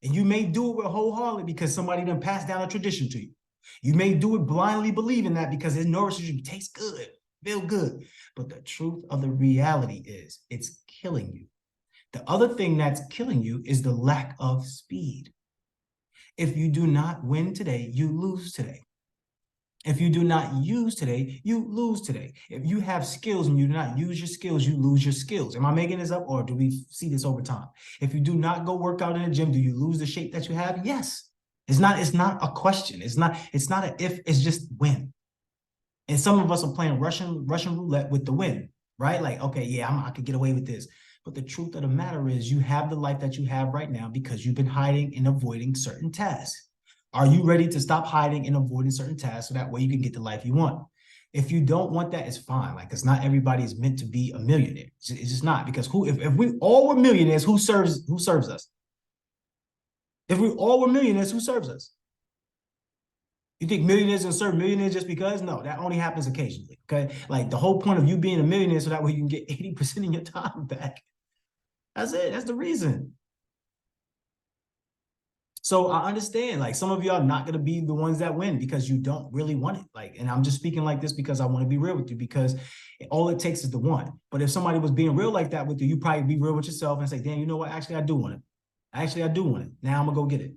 And you may do it with wholeheartedly because somebody done passed down a tradition to you. You may do it blindly believing that because it nourishes you, tastes good, feel good. But the truth of the reality is it's killing you. The other thing that's killing you is the lack of speed. If you do not win today, you lose today. If you do not use today, you lose today. If you have skills and you do not use your skills, you lose your skills. Am I making this up or do we see this over time? If you do not go work out in the gym, do you lose the shape that you have? Yes. It's not a question. It's not an if, it's just when. And some of us are playing Russian roulette with the win, right? Like, okay, yeah, I could get away with this. But the truth of the matter is you have the life that you have right now because you've been hiding and avoiding certain tasks. Are you ready to stop hiding and avoiding certain tasks so that way you can get the life you want? If you don't want that, it's fine. Like, because not everybody is meant to be a millionaire. It's just not, because if we all were millionaires, who serves us? If we all were millionaires, who serves us? You think millionaires will serve millionaires just because? No, that only happens occasionally, okay? Like the whole point of you being a millionaire so that way you can get 80% of your time back. That's it, that's the reason. So I understand, like some of you are not gonna be the ones that win because you don't really want it. Like, and I'm just speaking like this because I wanna be real with you because all it takes is the one. But if somebody was being real like that with you, you probably be real with yourself and say, damn, you know what, actually I do want it. Actually, I do want it. Now I'm gonna go get it.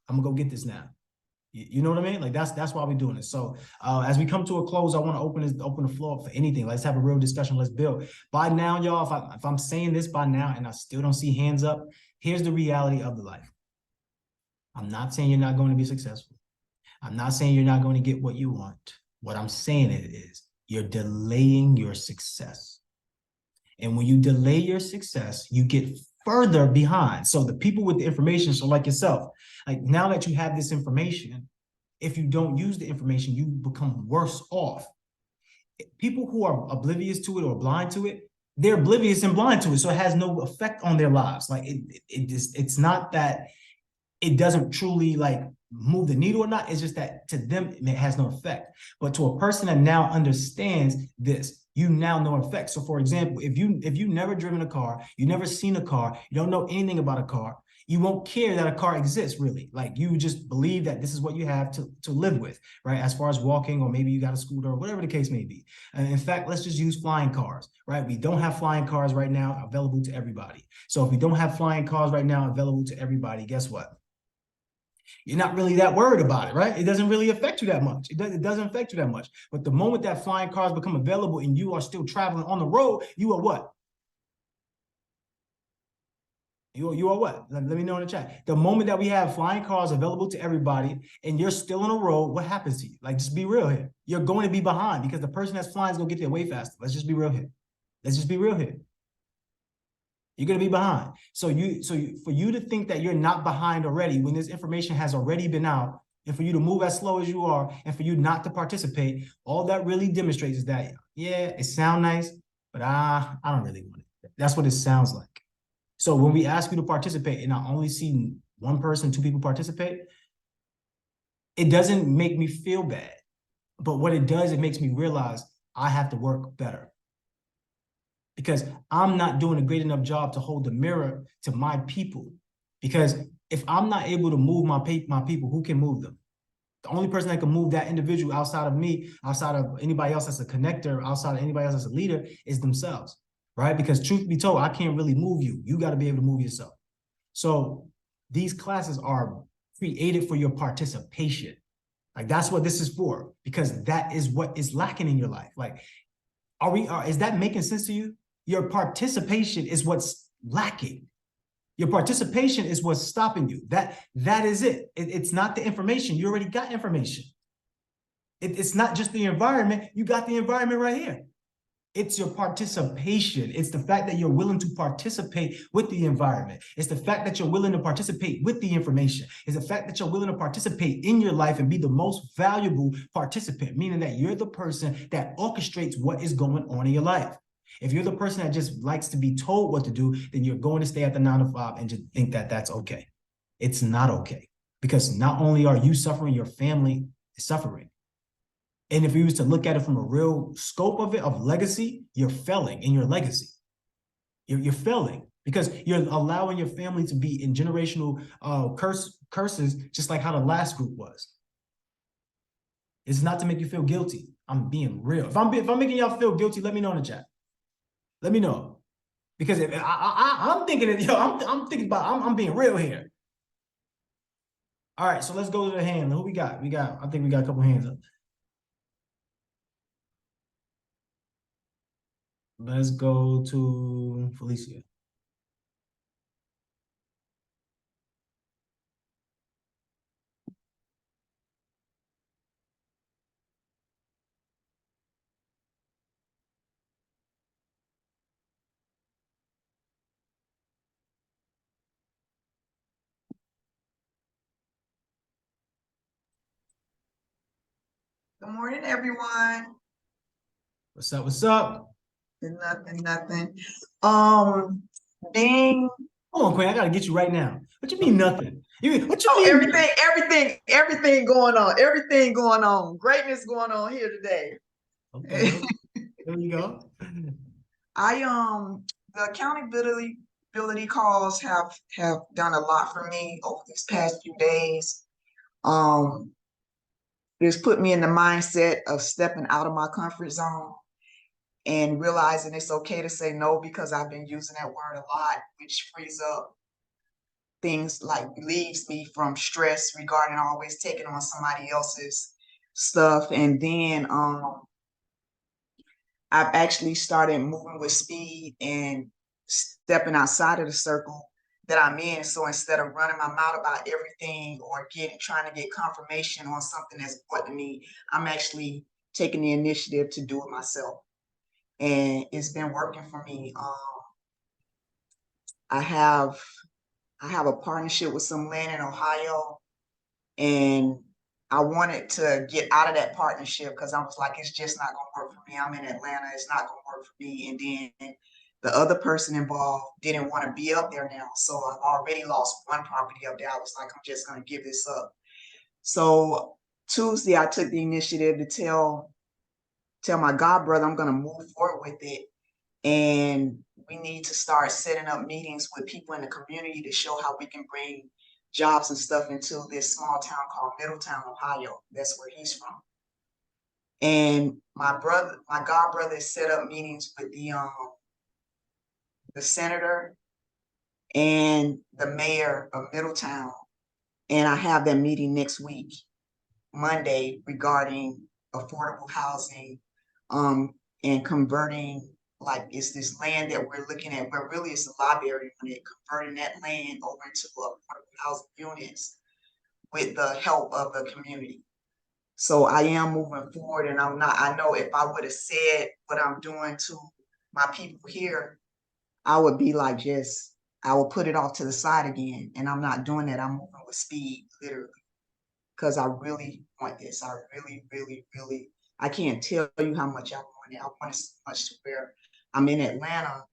I'm gonna go get this now. You know what I mean? Like that's why we're doing this. So as we come to a close, I want to open the floor up for anything. Let's have a real discussion. Let's build. By now, y'all, if I'm saying this by now and I still don't see hands up, here's the reality of the life. I'm not saying you're not going to be successful. I'm not saying you're not going to get what you want. What I'm saying is you're delaying your success. And when you delay your success, you get further behind. So the people with the information, so like yourself, like now that you have this information, if you don't use the information, you become worse off. People who are oblivious to it or blind to it, they're oblivious and blind to it. So it has no effect on their lives. Like it's not that it doesn't truly like move the needle or not. It's just that to them, it has no effect. But to a person that now understands this, you now know effect. So for example, if you never driven a car, you never seen a car, you don't know anything about a car, you won't care that a car exists really. Like you just believe that this is what you have to live with, right? As far as walking, or maybe you got a scooter or whatever the case may be. And in fact, let's just use flying cars, right? We don't have flying cars right now available to everybody. So if we don't have flying cars right now available to everybody, guess what? You're not really that worried about it, right? It doesn't really affect you that much. It doesn't affect you that much. But the moment that flying cars become available and you are still traveling on the road, you are what? You are what? Let me know in the chat. The moment that we have flying cars available to everybody and you're still on the road, what happens to you? Like, just be real here. You're going to be behind because the person that's flying is going to get there way faster. Let's just be real here. Let's just be real here. You're going to be behind. So for you to think that you're not behind already when this information has already been out, and for you to move as slow as you are, and for you not to participate, all that really demonstrates is that, yeah, it sounds nice, but I don't really want it. That's what it sounds like. So when we ask you to participate and I only see one person, two people participate, it doesn't make me feel bad. But what it does, it makes me realize I have to work better. Because I'm not doing a great enough job to hold the mirror to my people. Because if I'm not able to move my people, who can move them? The only person that can move that individual outside of me, outside of anybody else that's a connector, outside of anybody else that's a leader, is themselves, right? Because truth be told, I can't really move you. You got to be able to move yourself. So these classes are created for your participation. Like that's what this is for, because that is what is lacking in your life. Like, is that making sense to you? Your participation is what's lacking. Your participation is what's stopping you. That is it. It's not the information. You already got information. It's not just the environment. You got the environment right here. It's your participation. It's the fact that you're willing to participate with the environment. It's the fact that you're willing to participate with the information. It's the fact that you're willing to participate in your life and be the most valuable participant, meaning that you're the person that orchestrates what is going on in your life. If you're the person that just likes to be told what to do, then you're going to stay at the 9 to 5 and just think that that's okay. It's not okay, because not only are you suffering, your family is suffering. And if you was to look at it from a real scope of it, of legacy, you're failing in your legacy. You're failing because you're allowing your family to be in generational curses, just like how the last group was. It's not to make you feel guilty. I'm being real. If I'm making y'all feel guilty, let me know in the chat. Let me know, because if I'm thinking that, I'm thinking about, I'm being real here. All right, so let's go to the hand. Who we got? I think we got a couple hands up. Let's go to Felicia. Good morning, everyone. What's up? What's up? Nothing. Being Hold on, Quinn. I gotta get you right now. What you mean nothing? What you mean? everything going on. Everything going on. Greatness going on here today. Okay, there you go. The accountability calls have done a lot for me over these past few days. It's put me in the mindset of stepping out of my comfort zone and realizing it's okay to say no, because I've been using that word a lot, which frees up things, like relieves me from stress regarding always taking on somebody else's stuff. And then I've actually started moving with speed and stepping outside of the circle that I'm in. So instead of running my mouth about everything or trying to get confirmation on something that's important to me, I'm actually taking the initiative to do it myself. And it's been working for me. I have a partnership with some land in Ohio, and I wanted to get out of that partnership because I was like, it's just not gonna work for me. I'm in Atlanta, it's not gonna work for me. And then the other person involved didn't want to be up there now. So I've already lost one property up there. I was like, I'm just gonna give this up. So Tuesday, I took the initiative to tell my god brother I'm gonna move forward with it. And we need to start setting up meetings with people in the community to show how we can bring jobs and stuff into this small town called Middletown, Ohio. That's where he's from. And my god brother set up meetings with the senator and the mayor of Middletown. And I have that meeting next week, Monday, regarding affordable housing, and converting, like, it's this land that we're looking at, where really it's a library on it, converting that land over into affordable housing units with the help of the community. So I am moving forward, and I know if I would have said what I'm doing to my people here, I would be like, I will put it off to the side again. And I'm not doing that. I'm moving with speed, literally, because I really want this. I really, really, really, I can't tell you how much I want it. I want it so much to where I'm in Atlanta,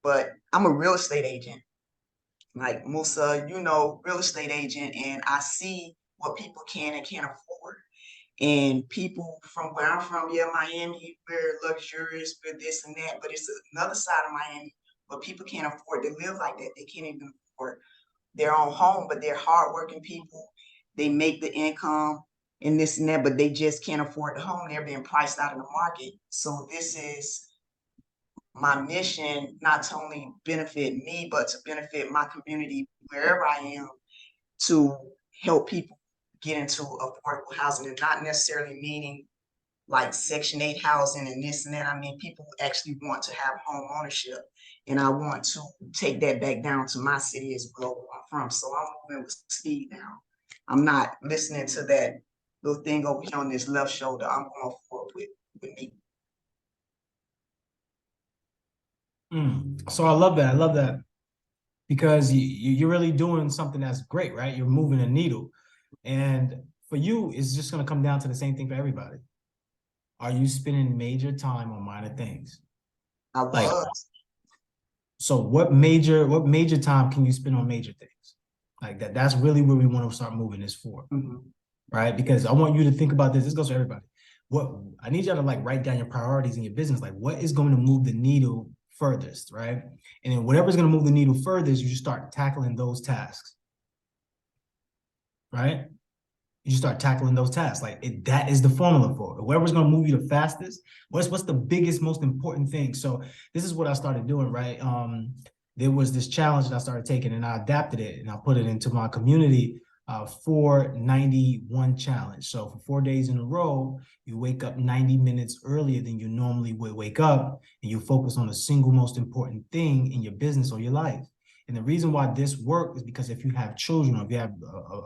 but I'm a real estate agent. Like Musa, real estate agent, and I see what people can and can't afford. And people from where I'm from, Miami, we're luxurious, we're this and that, but it's another side of Miami where people can't afford to live like that. They can't even afford their own home, but they're hardworking people. They make the income and this and that, but they just can't afford the home. They're being priced out of the market. So this is my mission, not to only benefit me, but to benefit my community wherever I am, to help people get into affordable housing, and not necessarily meaning like Section 8 housing and this and that. I mean, people actually want to have home ownership, and I want to take that back down to my city as well, where I'm from. So I'm moving with speed now. I'm not listening to that little thing over here on this left shoulder. I'm going forward with me. So I love that. I love that because you're really doing something that's great, right? You're moving a needle. And for you, it's just going to come down to the same thing for everybody. Are you spending major time on minor things? I Like, was. so what major time can you spend on major things? Like that's really where we want to start moving this forward, right? Because I want you to think about this. This goes for everybody. What I need y'all to like write down your priorities in your business. Like what is going to move the needle furthest, right? And then whatever's going to move the needle furthest, you just start tackling those tasks, right? You just start tackling those tasks. Like that is the formula for it. Whoever's going to move you the fastest, what's the biggest, most important thing? So this is what I started doing, right? There was this challenge that I started taking and I adapted it and I put it into my community, 491 challenge. So for 4 days in a row, you wake up 90 minutes earlier than you normally would wake up and you focus on the single most important thing in your business or your life. And the reason why this works is because if you have children or if you have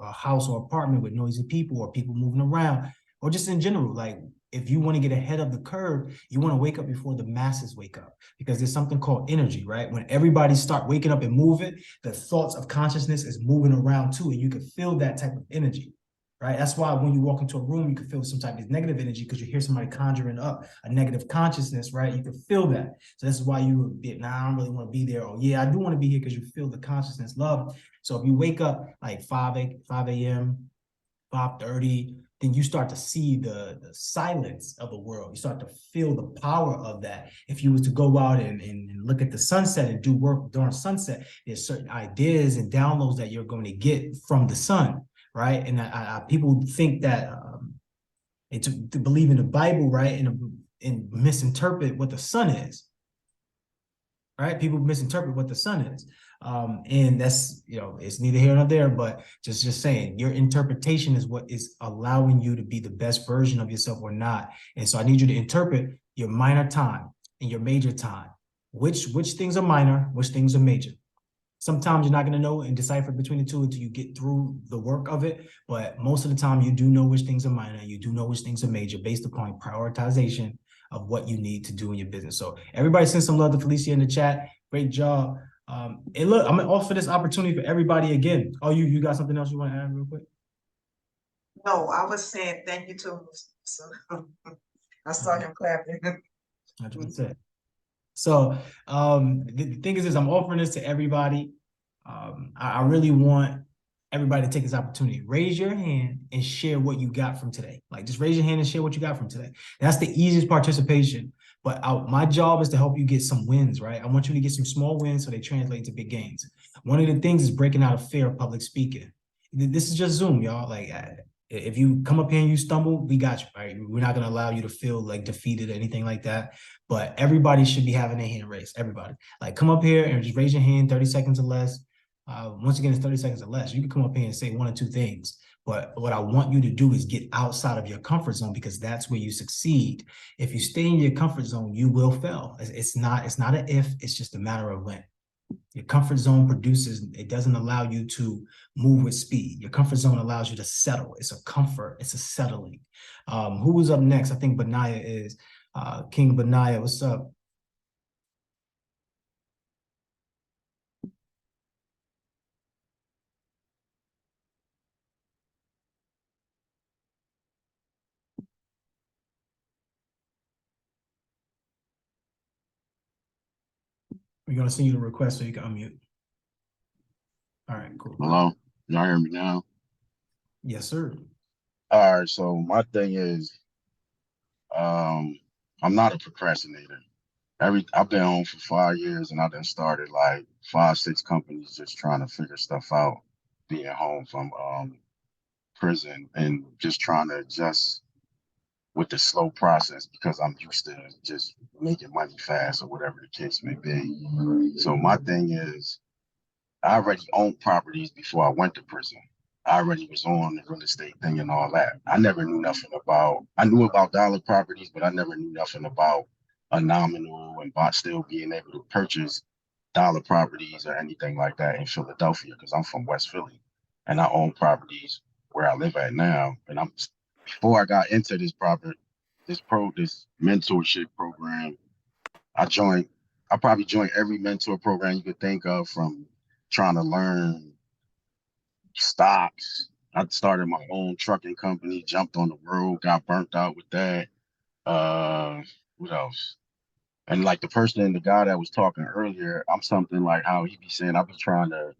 a house or apartment with noisy people or people moving around, or just in general, like if you want to get ahead of the curve, you want to wake up before the masses wake up because there's something called energy, right? When everybody start waking up and moving, the thoughts of consciousness is moving around too, and you can feel that type of energy. Right. That's why when you walk into a room, you can feel some type of negative energy because you hear somebody conjuring up a negative consciousness, right? You can feel that. So this is why you would be, nah, I don't really want to be there. Or yeah, I do want to be here because you feel the consciousness, love. So if you wake up like 5 a.m., 5:30, then you start to see the silence of the world. You start to feel the power of that. If you was to go out and look at the sunset and do work during sunset, there's certain ideas and downloads that you're going to get from the sun. Right. And people think that to believe in the Bible, right, and misinterpret what the sun is. Right. People misinterpret what the sun is. And that's, it's neither here nor there, but just saying your interpretation is what is allowing you to be the best version of yourself or not. And so I need you to interpret your minor time and your major time. Which things are minor, which things are major. Sometimes you're not going to know and decipher between the two until you get through the work of it. But most of the time, you do know which things are minor. You do know which things are major based upon prioritization of what you need to do in your business. So everybody send some love to Felicia in the chat. Great job. And look, I'm going to offer this opportunity for everybody again. Oh, you got something else you want to add real quick? No, I was saying thank you to him. So, I saw him clapping. 100%. So the thing is I'm offering this to everybody. I really want everybody to take this opportunity. Raise your hand and share what you got from today. Like just raise your hand and share what you got from today. That's the easiest participation. But my job is to help you get some wins, right? I want you to get some small wins so they translate to big gains. One of the things is breaking out of fear of public speaking. This is just Zoom, y'all. Like if you come up here and you stumble, we got you, right? We're not going to allow you to feel like defeated or anything like that. But everybody should be having their hand raised. Everybody. Like come up here and just raise your hand, 30 seconds or less. Once again, it's 30 seconds or less. You can come up here and say one or two things. But what I want you to do is get outside of your comfort zone because that's where you succeed. If you stay in your comfort zone, you will fail. It's not an if, it's just a matter of when. Your comfort zone produces, it doesn't allow you to move with speed. Your comfort zone allows you to settle. It's a comfort, it's a settling. Who was up next? I think Benaiah is. King Benaiah, what's up? We're gonna send you the request so you can unmute. All right, cool. Hello, y'all hear me now? Yes, sir. All right, so my thing is, I'm not a procrastinator. I've been home for 5 years and I done started like 5, 6 companies just trying to figure stuff out, being home from prison and just trying to adjust with the slow process because I'm used to just making money fast or whatever the case may be. So my thing is, I already owned properties before I went to prison. I already was on the real estate thing and all that. I knew about dollar properties, but I never knew nothing about a nominal and still being able to purchase dollar properties or anything like that in Philadelphia because I'm from West Philly and I own properties where I live at now. And before I got into this mentorship program, I joined I probably joined every mentor program you could think of, from trying to learn stocks. I started my own trucking company, jumped on the road, got burnt out with that. What else? And like the guy that was talking earlier, I'm something like how he be saying, I be trying to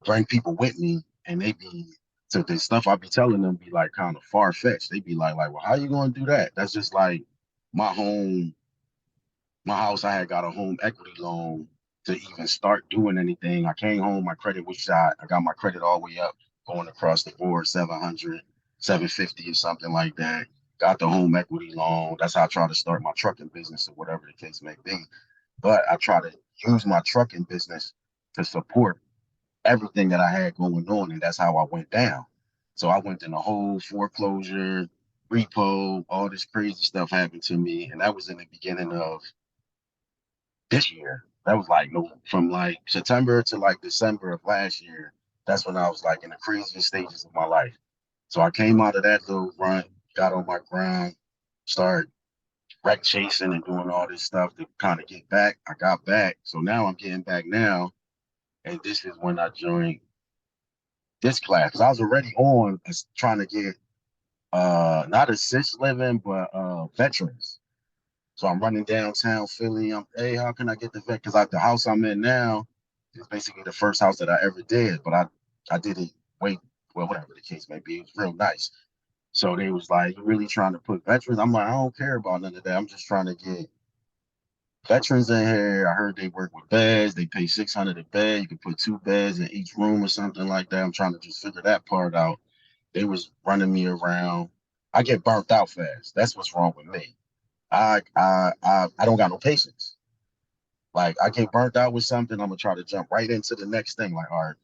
bring people with me, and they be, so the stuff I be telling them be like kind of far fetched. They be like, well, how you gonna do that? That's just like my home, my house. I had got a home equity loan to even start doing anything. I came home, my credit was shot. I got my credit all the way up, going across the board, 700, 750 or something like that. Got the home equity loan. That's how I try to start my trucking business or whatever the case may be. But I try to use my trucking business to support everything that I had going on, and that's how I went down. So I went in a whole foreclosure, repo, all this crazy stuff happened to me, and that was in the beginning of this year. That was like no, from like September to like December of last year. That's when I was like in the craziest stages of my life. So I came out of that little run, got on my ground, started wreck chasing and doing all this stuff to kind of get back. I got back. So now I'm getting back now. And this is when I joined this class, because I was already on trying to get not assist living, but veterans. So I'm running downtown Philly. Hey, how can I get the vet? Because the house I'm in now is basically the first house that I ever did, but I did it well, whatever the case may be. It was real nice. So they was like, you really trying to put veterans? I'm like, I don't care about none of that. I'm just trying to get veterans in here. I heard they work with beds. They pay $600 a bed. You can put 2 beds in each room or something like that. I'm trying to just figure that part out. They was running me around. I get burnt out fast. That's what's wrong with me. I don't got no patience. Like I get burnt out with something, I'm gonna try to jump right into the next thing. Like, all right,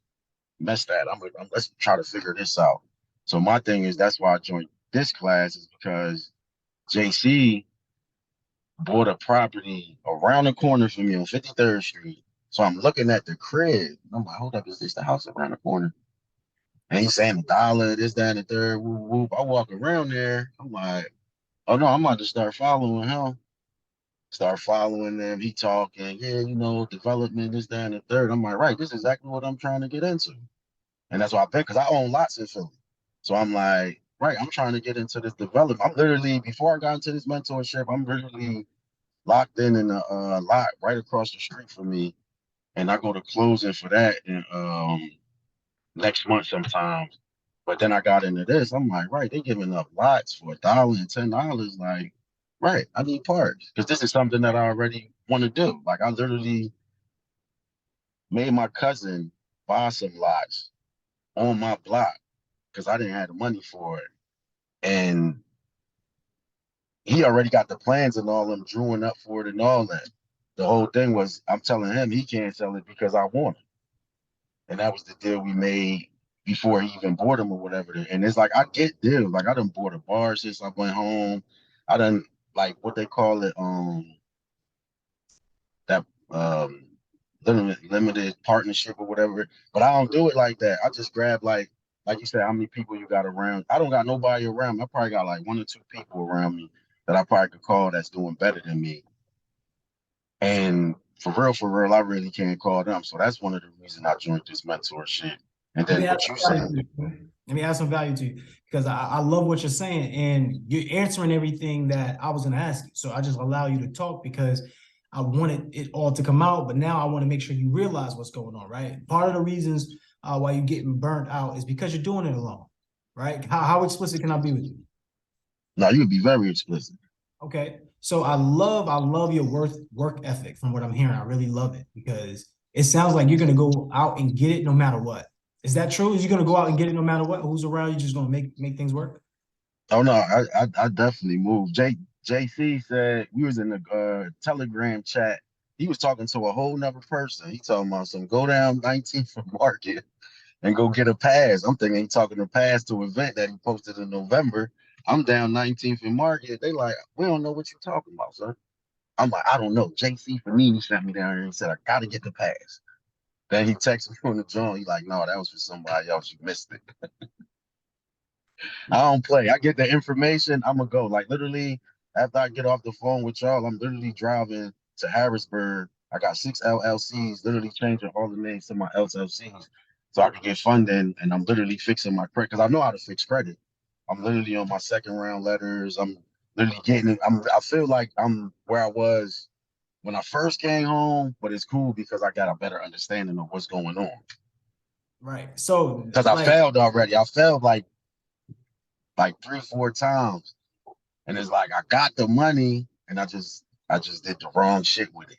mess that. Let's try to figure this out. So my thing is, that's why I joined this class, is because JC bought a property around the corner from me on 53rd Street. So I'm looking at the crib. I'm like, hold up, is this the house around the corner? And he's saying $1, this, that, and the third. Whoop, whoop. I walk around there. I'm like, oh no, I'm about to start following him. Start following them. He talking, yeah, development, this, that, and the third. I'm like, right, this is exactly what I'm trying to get into. And that's why I've been, because I own lots in Philly. So I'm like, right, I'm trying to get into this development. I'm literally, before I got into this mentorship, I'm literally locked in a lot right across the street from me. And I go to closing for that in next month sometimes. But then I got into this. I'm like, right, they giving up lots for $1 and $10. Like, right, I need parts, because this is something that I already want to do. Like, I literally made my cousin buy some lots on my block because I didn't have the money for it. And he already got the plans and all them drawing up for it and all that. The whole thing was, I'm telling him he can't sell it because I want it. And that was the deal we made before he even bought them or whatever. And it's like, I get deals. Like, I done bought a bar since I went home. I done, like, what they call it, that limited partnership or whatever. But I don't do it like that. I just grab, like you said, how many people you got around. I don't got nobody around me. I probably got like 1 or 2 people around me that I probably could call that's doing better than me. And for real, I really can't call them. So that's one of the reasons I joined this mentorship. And then what you said. Let me add some value to you, because I love what you're saying, and you're answering everything that I was going to ask you. So I just allow you to talk because I wanted it all to come out, but now I want to make sure you realize what's going on, right? Part of the reasons why you're getting burnt out is because you're doing it alone, right? How explicit can I be with you? No, you would be very explicit. Okay. So I love your work ethic from what I'm hearing. I really love it, because it sounds like you're going to go out and get it no matter what. Is that true? Is you going to go out and get it no matter what? Who's around? You just going to make things work? Oh no, I definitely moved. JC said, we was in the Telegram chat. He was talking to a whole nother person. He talking about some go down 19th for Market and go get a pass. I'm thinking he talking a pass to an event that he posted in November. I'm down 19th in Market. They like, we don't know what you're talking about, sir. I'm like, I don't know. JC Fanini sent me down here and said, I gotta get the pass. Then he texted me on the joint. He like, no, that was for somebody else. You missed it. I don't play. I get the information, I'm gonna go. Like, literally, after I get off the phone with y'all, I'm literally driving to Harrisburg. I got 6 LLCs, literally changing all the names to my LLCs so I can get funding. And I'm literally fixing my credit because I know how to fix credit. I'm literally on my second round letters. I'm literally getting it. I feel like I'm where I was when I first came home, but it's cool because I got a better understanding of what's going on. Right. So Because I like, failed already. I failed like 3-4 times. And it's like I got the money and I just did the wrong shit with it.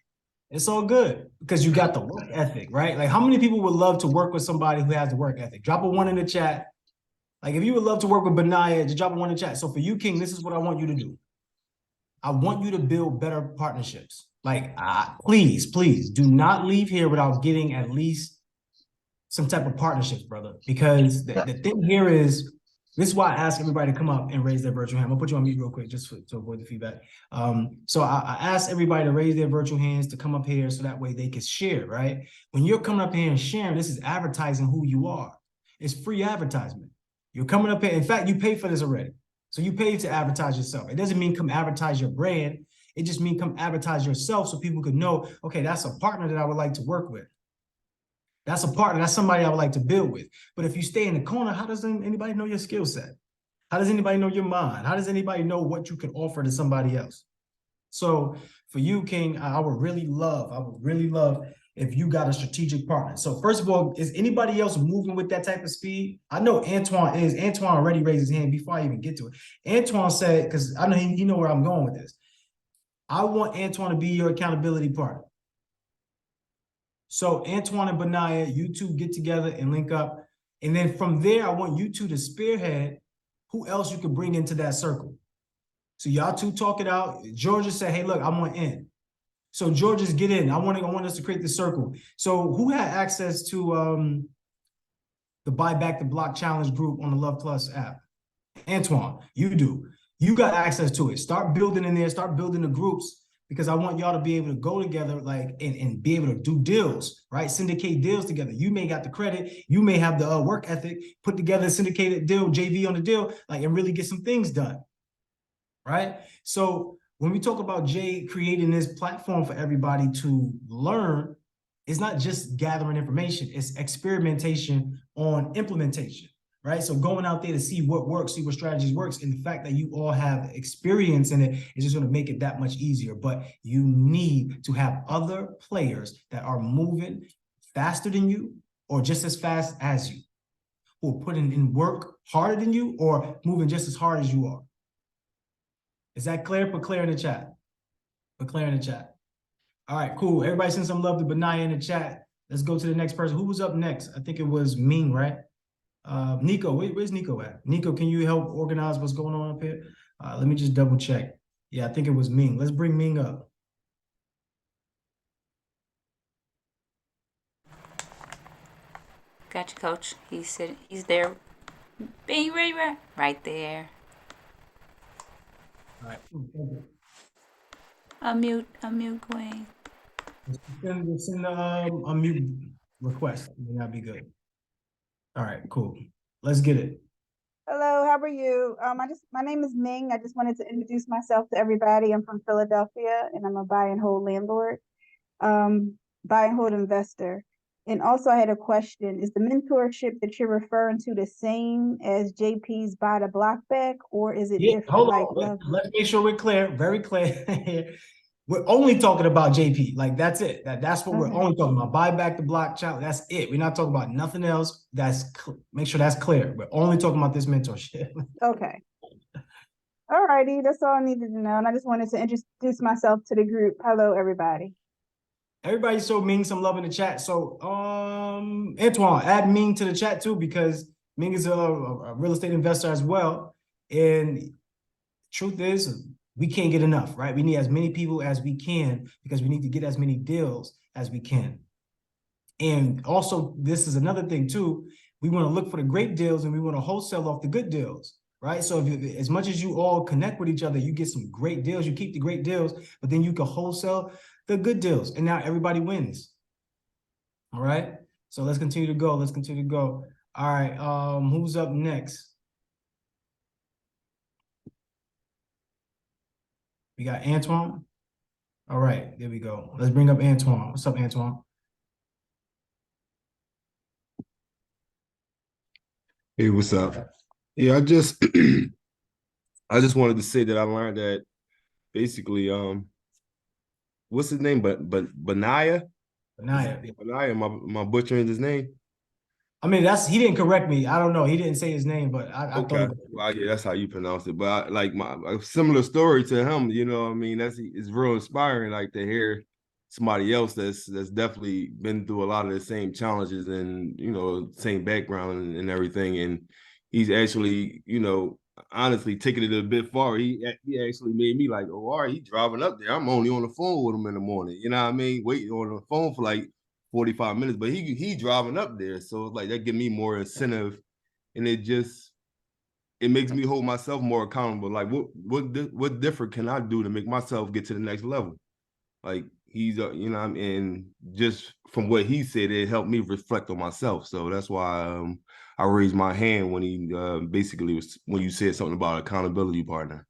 it's all good because you got the work ethic, right? Like, how many people would love to work with somebody who has the work ethic? Drop a 1 in the chat. Like, if you would love to work with Benaiah, just drop a 1 in the chat. So for you, King, this is what I want you to do. I want you to build better partnerships. Like, please, please do not leave here without getting at least some type of partnerships, brother. Because the thing here is, this is why I ask everybody to come up and raise their virtual hand. I'm gonna put you on mute real quick just to avoid the feedback. So I asked everybody to raise their virtual hands to come up here so that way they can share, right? When you're coming up here and sharing, this is advertising who you are. It's free advertisement. You're coming up here. In fact, you pay for this already. So you pay to advertise yourself. It doesn't mean come advertise your brand. It just means come advertise yourself so people could know, okay, that's a partner that I would like to work with. That's a partner. That's somebody I would like to build with. But if you stay in the corner, how does anybody know your skill set? How does anybody know your mind? How does anybody know what you can offer to somebody else? So for you, King, I would really love if you got a strategic partner. So first of all, is anybody else moving with that type of speed? I know Antoine is. Antoine already raised his hand before I even get to it. Antoine said, because I know he know where I'm going with this. I want Antoine to be your accountability partner. So Antoine and Benaiah, you two get together and link up. And then from there, I want you two to spearhead who else you could bring into that circle. So y'all two talk it out. Georgia said, hey, look, I want in. So Georgia's get in. I want us to create the circle. So who had access to the Buy Back the Block Challenge group on the Love Plus app? Antoine, you do. You got access to it. Start building in there. Start building the groups because I want y'all to be able to go together like and be able to do deals, right? Syndicate deals together. You may got the credit. You may have the work ethic. Put together a syndicated deal, JV on the deal, like and really get some things done, right? So when we talk about Jay creating this platform for everybody to learn, it's not just gathering information, it's experimentation on implementation, right? So going out there to see what works, see what strategies works, and the fact that you all have experience in it is just going to make it that much easier. But you need to have other players that are moving faster than you or just as fast as you, who are putting in work harder than you or moving just as hard as you are. Is that clear? Put clear in the chat. Put clear in the chat. All right, cool. Everybody send some love to Benaiah in the chat. Let's go to the next person. Who was up next? I think it was Ming, right? Nico, where's Nico at? Nico, can you help organize what's going on up here? Let me just double check. Yeah, I think it was Ming. Let's bring Ming up. Gotcha, coach. He's there. Being right there. All right. Unmute, Gwen. Send a mute request. That'd be good. All right, cool. Let's get it. Hello, how are you? My name is Ming. I just wanted to introduce myself to everybody. I'm from Philadelphia and I'm a buy and hold landlord, buy and hold investor. And also I had a question. Is the mentorship that you're referring to the same as JP's Buy the Block Back, or is it different? Hold on. Let's make sure we're clear, very clear. We're only talking about JP. Like that's it. That's what we're only talking about. Buy Back the Block Challenge. That's it. We're not talking about nothing else. Make sure that's clear. We're only talking about this mentorship. Okay. All righty. That's all I needed to know. And I just wanted to introduce myself to the group. Hello, everybody. Everybody show Ming some love in the chat. So Antoine, add Ming to the chat too, because Ming is a real estate investor as well. And truth is, we can't get enough, right? We need as many people as we can because we need to get as many deals as we can. And also, this is another thing too. We want to look for the great deals and we want to wholesale off the good deals, right? So if as much as you all connect with each other, you get some great deals, you keep the great deals, but then you can wholesale the good deals. And now everybody wins. All right. So let's continue to go. Let's continue to go. All right. Who's up next? We got Antoine. All right, there we go. Let's bring up Antoine. What's up, Antoine? Hey, what's up? Yeah, I just I just wanted to say that I learned that basically what's his name? But Benaya? Benaya. Benaya, my butchering his name. I mean, he didn't correct me. I don't know. He didn't say his name, but I thought Okay. Well, yeah, that's how you pronounce it. But like a similar story to him, you know what I mean? It's real inspiring, like to hear somebody else that's definitely been through a lot of the same challenges and, you know, same background and everything. And he's actually, you know, honestly taking it a bit far. He actually made me like, oh, all right, he driving up there. I'm only on the phone with him in the morning. You know what I mean? Waiting on the phone for like 45 minutes, but he driving up there. So it's like that give me more incentive, and it makes me hold myself more accountable. Like what different can I do to make myself get to the next level? Like he's you know, and just from what he said, it helped me reflect on myself. So that's why I raised my hand when he basically was when you said something about accountability partner.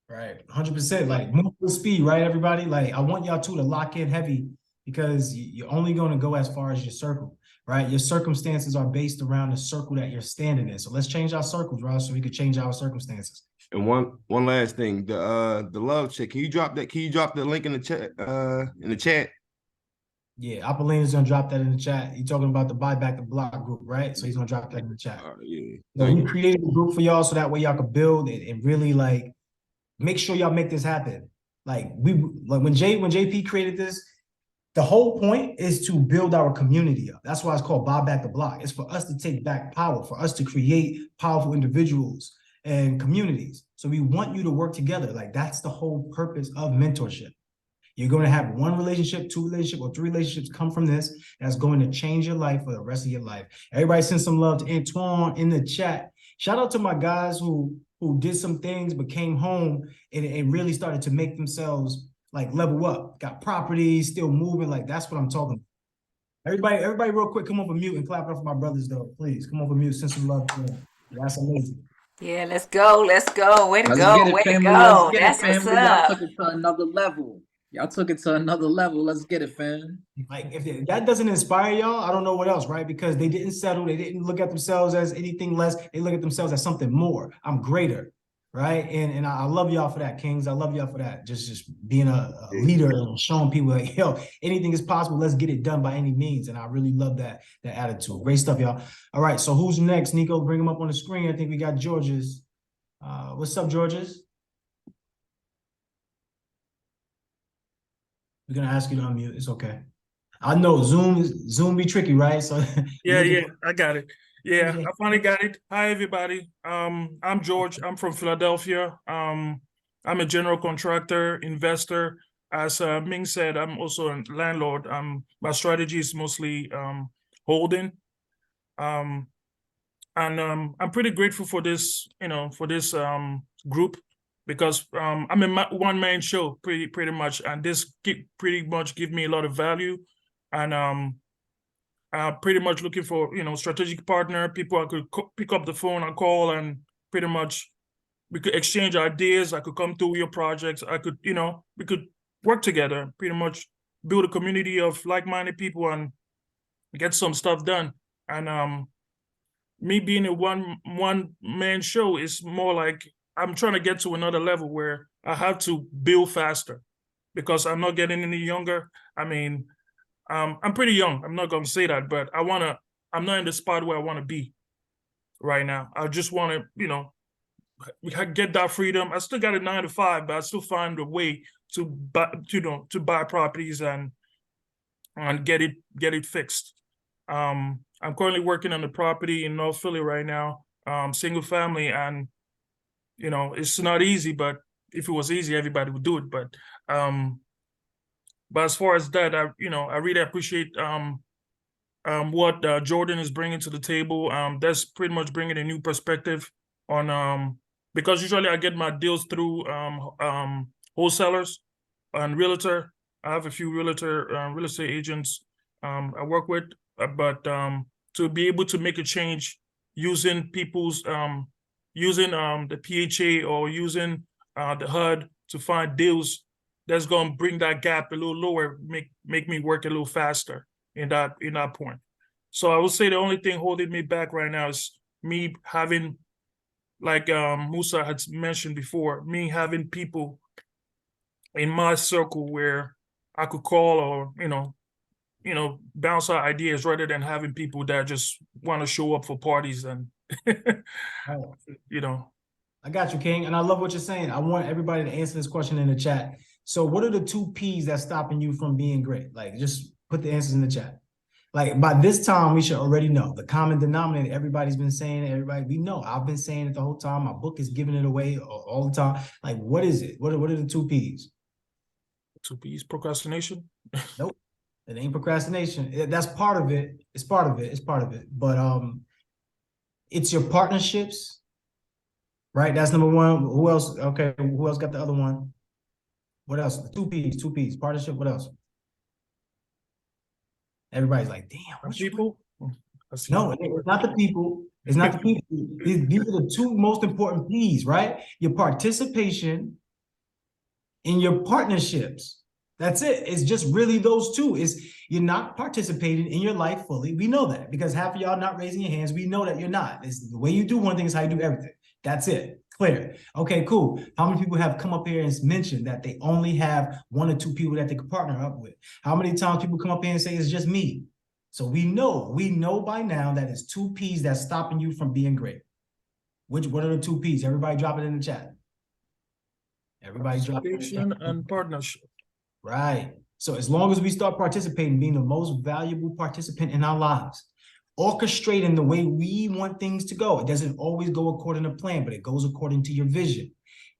right, 100%. Like move with speed, right, everybody? Like I want y'all two to lock in heavy because you're only going to go as far as your circle, right? Your circumstances are based around the circle that you're standing in. So let's change our circles, right? So we could change our circumstances. And one last thing, the love check. Can you drop that? Can you drop the link in the chat? In the chat. Yeah, Apollina's gonna drop that in the chat. You're talking about the Buy Back the Block group, right? So he's gonna drop that in the chat. Yeah. So we created a group for y'all so that way y'all could build and really like make sure y'all make this happen. Like when JP created this, the whole point is to build our community up. That's why it's called Buy Back the Block. It's for us to take back power, for us to create powerful individuals and communities. So we want you to work together. Like that's the whole purpose of mentorship. You're going to have one relationship, two relationships, or three relationships come from this. That's going to change your life for the rest of your life. Everybody send some love to Antoine in the chat. Shout out to my guys who did some things but came home and really started to make themselves like level up. Got properties, still moving. Like that's what I'm talking about. Everybody real quick, come over mute and clap it up for my brothers though. Please come over mute, send some love to them. That's amazing. Yeah, let's go. Let's go. Way to Let's go. get it, Way to family. go. Let's get That's it, what's family. Y'all up. took it to another level. Y'all took it to another level. Let's get it, fam. Like if that doesn't inspire y'all, I don't know what else, right? Because they didn't settle, they didn't look at themselves as anything less. They look at themselves as something more. I'm greater, right? And I love y'all for that, Kings. I love y'all for that. Just being a leader and showing people like, yo, anything is possible. Let's get it done by any means. And I really love that attitude. Great stuff, y'all. All right, so who's next? Nico, bring him up on the screen. I think we got George's. What's up, George's? We're gonna ask you to unmute. It's okay. I know Zoom be tricky, right? So yeah, I got it. Yeah, I finally got it. Hi everybody. I'm George. I'm from Philadelphia. I'm a general contractor, investor. As Ming said, I'm also a landlord. My strategy is mostly holding. And I'm pretty grateful for this, for this group, because I'm a one-man show pretty much, and this pretty much give me a lot of value, and pretty much looking for strategic partner, people I could pick up the phone and call, and pretty much we could exchange ideas. I could come through your projects. I could we could work together, pretty much build a community of like-minded people and get some stuff done. And me being a one-man show is more like I'm trying to get to another level where I have to build faster, because I'm not getting any younger. I mean, I'm pretty young. I'm not going to say that, but I'm not in the spot where I want to be right now. I just want to, get that freedom. I still got a 9 to 5, but I still find a way to buy properties and get it fixed. I'm currently working on the property in North Philly right now, single family, and it's not easy, but if it was easy, everybody would do it. But as far as that, I really appreciate what Jordan is bringing to the table. That's pretty much bringing a new perspective on because usually I get my deals through wholesalers and realtor. I have a few real estate agents I work with, but to be able to make a change using people's using the PHA or using the HUD to find deals that's gonna bring that gap a little lower, make me work a little faster in that point. So I would say the only thing holding me back right now is me having, like Musa had mentioned before, me having people in my circle where I could call or bounce out ideas rather than having people that just want to show up for parties and I got you, King, and I love what you're saying. I want everybody to answer this question in the chat. So what are the 2 P's that's stopping you from being great? Like, just put the answers in the chat. Like, by this time, we should already know the common denominator. Everybody's been saying it. Everybody, we know. I've been saying it the whole time. My book is giving it away all the time. Like, what is it? What are the 2 P's? 2 P's, procrastination. Nope, it ain't procrastination. That's part of it. It's part of it. It's part of it. But it's your partnerships, right? That's number 1. Who else? Okay, who else got the other one? What else? 2 P's. 2 P's. Partnership. What else? Everybody's like, damn, people? No, it's not the people. It's not the people. These are the 2 most important P's, right? Your participation in your partnerships. That's it. It's just really those 2. You're not participating in your life fully. We know that because half of y'all not raising your hands. We know that you're not. It's the way you do one thing is how you do everything. That's it. Clear. Okay, cool. How many people have come up here and mentioned that they only have 1 or 2 people that they could partner up with? How many times people come up here and say it's just me? So we know by now that it's 2 P's that's stopping you from being great. What are the 2 P's? Everybody drop it in the chat. Everybody drop it in the chat. And partnership. Right. So as long as we start participating, being the most valuable participant in our lives, orchestrating the way we want things to go. It doesn't always go according to plan, but it goes according to your vision.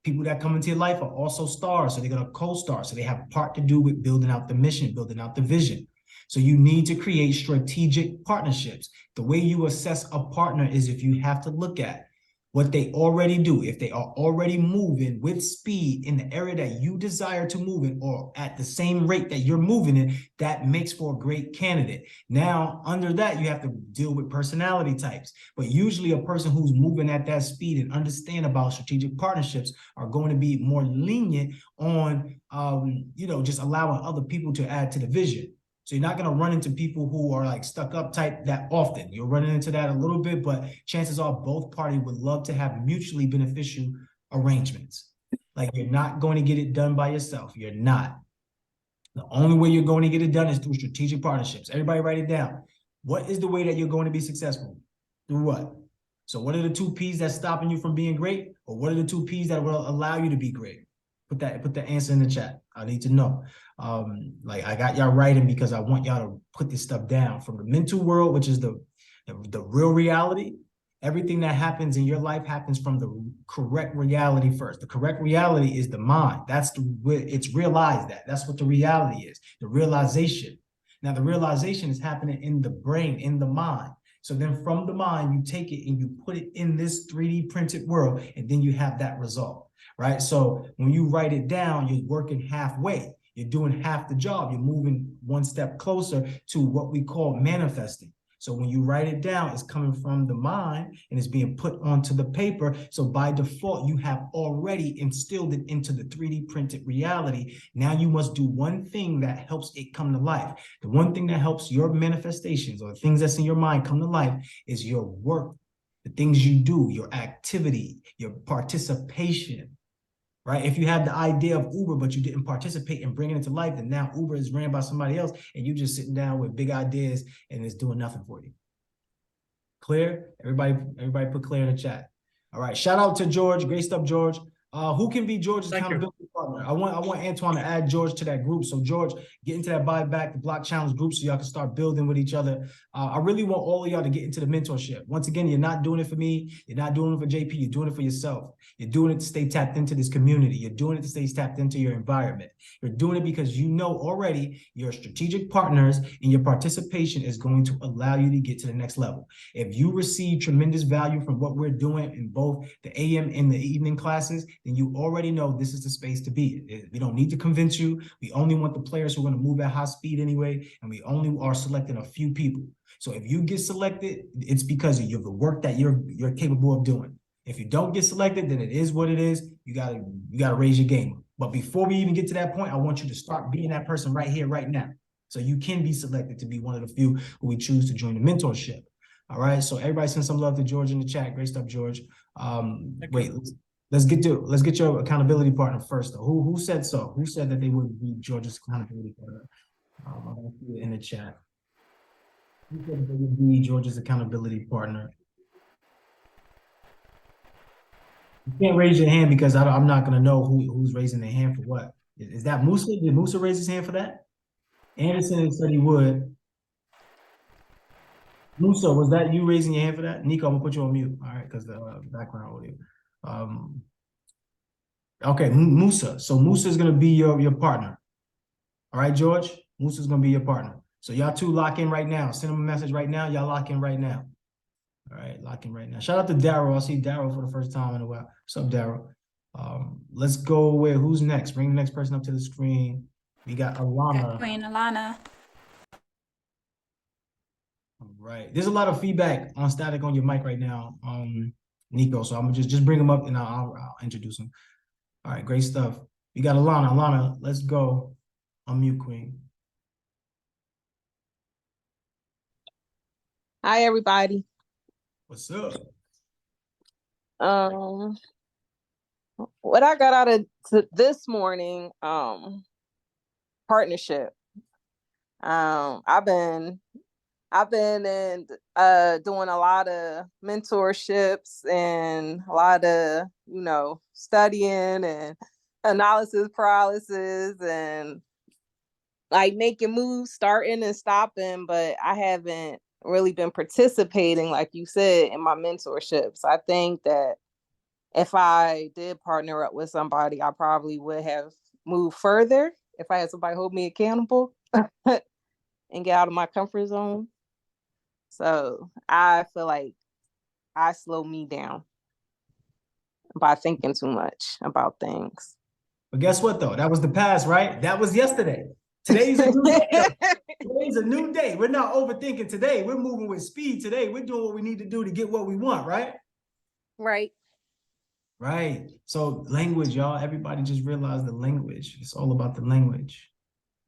People that come into your life are also stars, so they're going to co-star. So they have a part to do with building out the mission, building out the vision. So you need to create strategic partnerships. The way you assess a partner is if you have to look at what they already do. If they are already moving with speed in the area that you desire to move in or at the same rate that you're moving in, that makes for a great candidate. Now, under that, you have to deal with personality types. But usually a person who's moving at that speed and understand about strategic partnerships are going to be more lenient on, just allowing other people to add to the vision. So you're not going to run into people who are like stuck up type that often. You're running into that a little bit, but chances are both parties would love to have mutually beneficial arrangements. Like, you're not going to get it done by yourself. You're not. The only way you're going to get it done is through strategic partnerships. Everybody write it down. What is the way that you're going to be successful? Through what? So what are the 2 P's that's stopping you from being great? Or what are the 2 P's that will allow you to be great? Put the answer in the chat. I need to know. I got y'all writing because I want y'all to put this stuff down from the mental world, which is the real reality. Everything that happens in your life happens from the correct reality first. The correct reality is the mind. It's realized that's what the reality is, the realization. Now, the realization is happening in the brain, in the mind. So then from the mind, you take it and you put it in this 3D printed world, and then you have that result, right? So when you write it down, you're working halfway. You're doing half the job. You're moving 1 step closer to what we call manifesting. So when you write it down, it's coming from the mind and it's being put onto the paper. So by default, you have already instilled it into the 3D printed reality. Now you must do one thing that helps it come to life. The one thing that helps your manifestations or things that's in your mind come to life is your work, the things you do, your activity, your participation. Right? If you have the idea of Uber, but you didn't participate in bringing it to life, then now Uber is ran by somebody else and you just sitting down with big ideas and it's doing nothing for you. Clear? Everybody put clear in the chat. All right. Shout out to George. Great stuff, George. Who can be George's accountability partner? I want Antoine to add George to that group. So George, get into that Buy Back the Block Challenge group so y'all can start building with each other. I really want all of y'all to get into the mentorship. Once again, you're not doing it for me. You're not doing it for JP. You're doing it for yourself. You're doing it to stay tapped into this community. You're doing it to stay tapped into your environment. You're doing it because you know already your strategic partners and your participation is going to allow you to get to the next level. If you receive tremendous value from what we're doing in both the AM and the evening classes, then you already know this is the space to be. We don't need to convince you. We only want the players who are going to move at high speed anyway, and we only are selecting a few people. So if you get selected, it's because of the work that you're capable of doing. If you don't get selected, then it is what it is. You gotta raise your game. But before we even get to that point, I want you to start being that person right here, right now. So you can be selected to be one of the few who we choose to join the mentorship. All right. So everybody send some love to George in the chat. Great stuff, George. Wait, let's get your accountability partner first though. Who said so? Who said that they would be George's accountability partner? I'm gonna put it in the chat. Who said that they would be George's accountability partner? You can't raise your hand because I'm not gonna know who's raising their hand for what. Is that Musa? Did Musa raise his hand for that? Anderson said he would. Musa, was that you raising your hand for that? Nico, I'm gonna put you on mute, all right, because the background audio. Okay, Musa. So Musa is gonna be your partner. All right, George? Musa is gonna be your partner. So y'all two lock in right now. Send him a message right now. Y'all lock in right now. All right, lock in right now. Shout out to Daryl. I see Daryl for the first time in a while. What's up, Daryl? Let's go with who's next. Bring the next person up to the screen. We got Alana. Queen Alana. All right. There's a lot of feedback on static on your mic right now, Nico. So I'm gonna just bring him up and I'll introduce him. All right, great stuff. We got Alana. Alana, let's go. Unmute, Queen. Hi, everybody. What's up? What I got out of this morning, partnership. I've been in doing a lot of mentorships and a lot of, studying and analysis paralysis and like making moves, starting and stopping, but I haven't really been participating, like you said, in my mentorships. I think that if I did partner up with somebody, I probably would have moved further if I had somebody hold me accountable and get out of my comfort zone. So I feel like I slow me down by thinking too much about things. But guess what though? That was the past, right? That was yesterday. Today's a new day. Today's a new day. We're not overthinking today. We're moving with speed today. We're doing what we need to do to get what we want, right? Right. Right. So language, y'all. Everybody just realize the language. It's all about the language.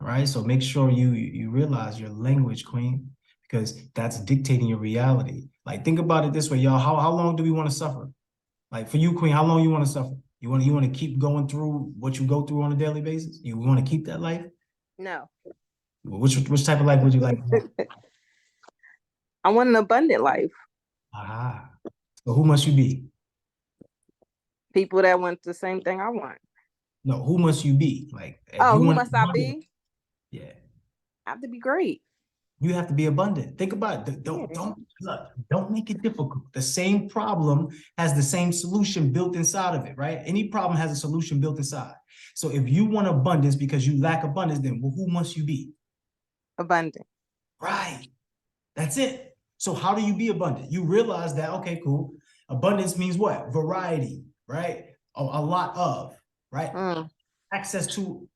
All right. So make sure you realize your language, Queen, because that's dictating your reality. Like think about it this way, y'all. How long do we want to suffer? Like for you, Queen, how long you want to suffer? You want to keep going through what you go through on a daily basis? You want to keep that life? No. Which type of life would you like? I want an abundant life. Aha. So who must you be? People that want the same thing I want. No, who must you be? Like, who must I be? Yeah. I have to be great. You have to be abundant. Think about it. Don't make it difficult. The same problem has the same solution built inside of it, right? Any problem has a solution built inside. So if you want abundance because you lack abundance, then who must you be? Abundant. Right. That's it. So how do you be abundant? You realize that, okay, cool. Abundance means what? Variety, right? A lot of, right? Access to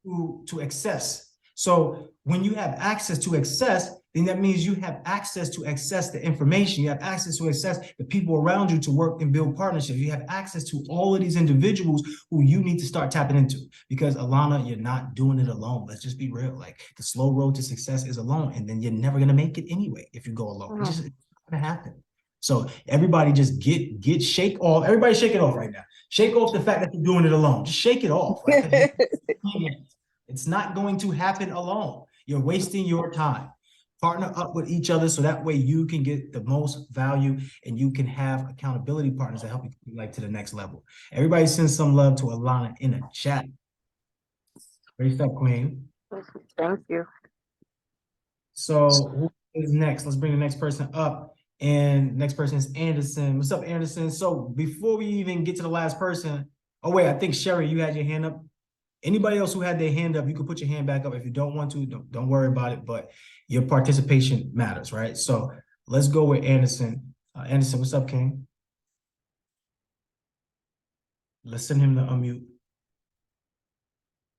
excess. So when you have access to excess, then that means you have access to access the information. You have access to access the people around you to work and build partnerships. You have access to all of these individuals who you need to start tapping into. Because Alana, you're not doing it alone. Let's just be real. Like the slow road to success is alone, and then you're never gonna make it anyway if you go alone. It's just not gonna happen. So everybody just shake off. Everybody shake it off right now. Shake off the fact that you're doing it alone. Just shake it off. Right? It's not going to happen alone. You're wasting your time. Partner up with each other so that way you can get the most value and you can have accountability partners that help you like to the next level. Everybody send some love to Alana in the chat. Great stuff, Queen. Thank you. So who is next? Let's bring the next person up. And next person is Anderson. What's up, Anderson? So before we even get to the last person, oh wait, I think Sherry, you had your hand up. Anybody else who had their hand up, you can put your hand back up. If you don't want to, don't worry about it, but your participation matters, right? So let's go with Anderson. Anderson, what's up, King? Let's send him to unmute.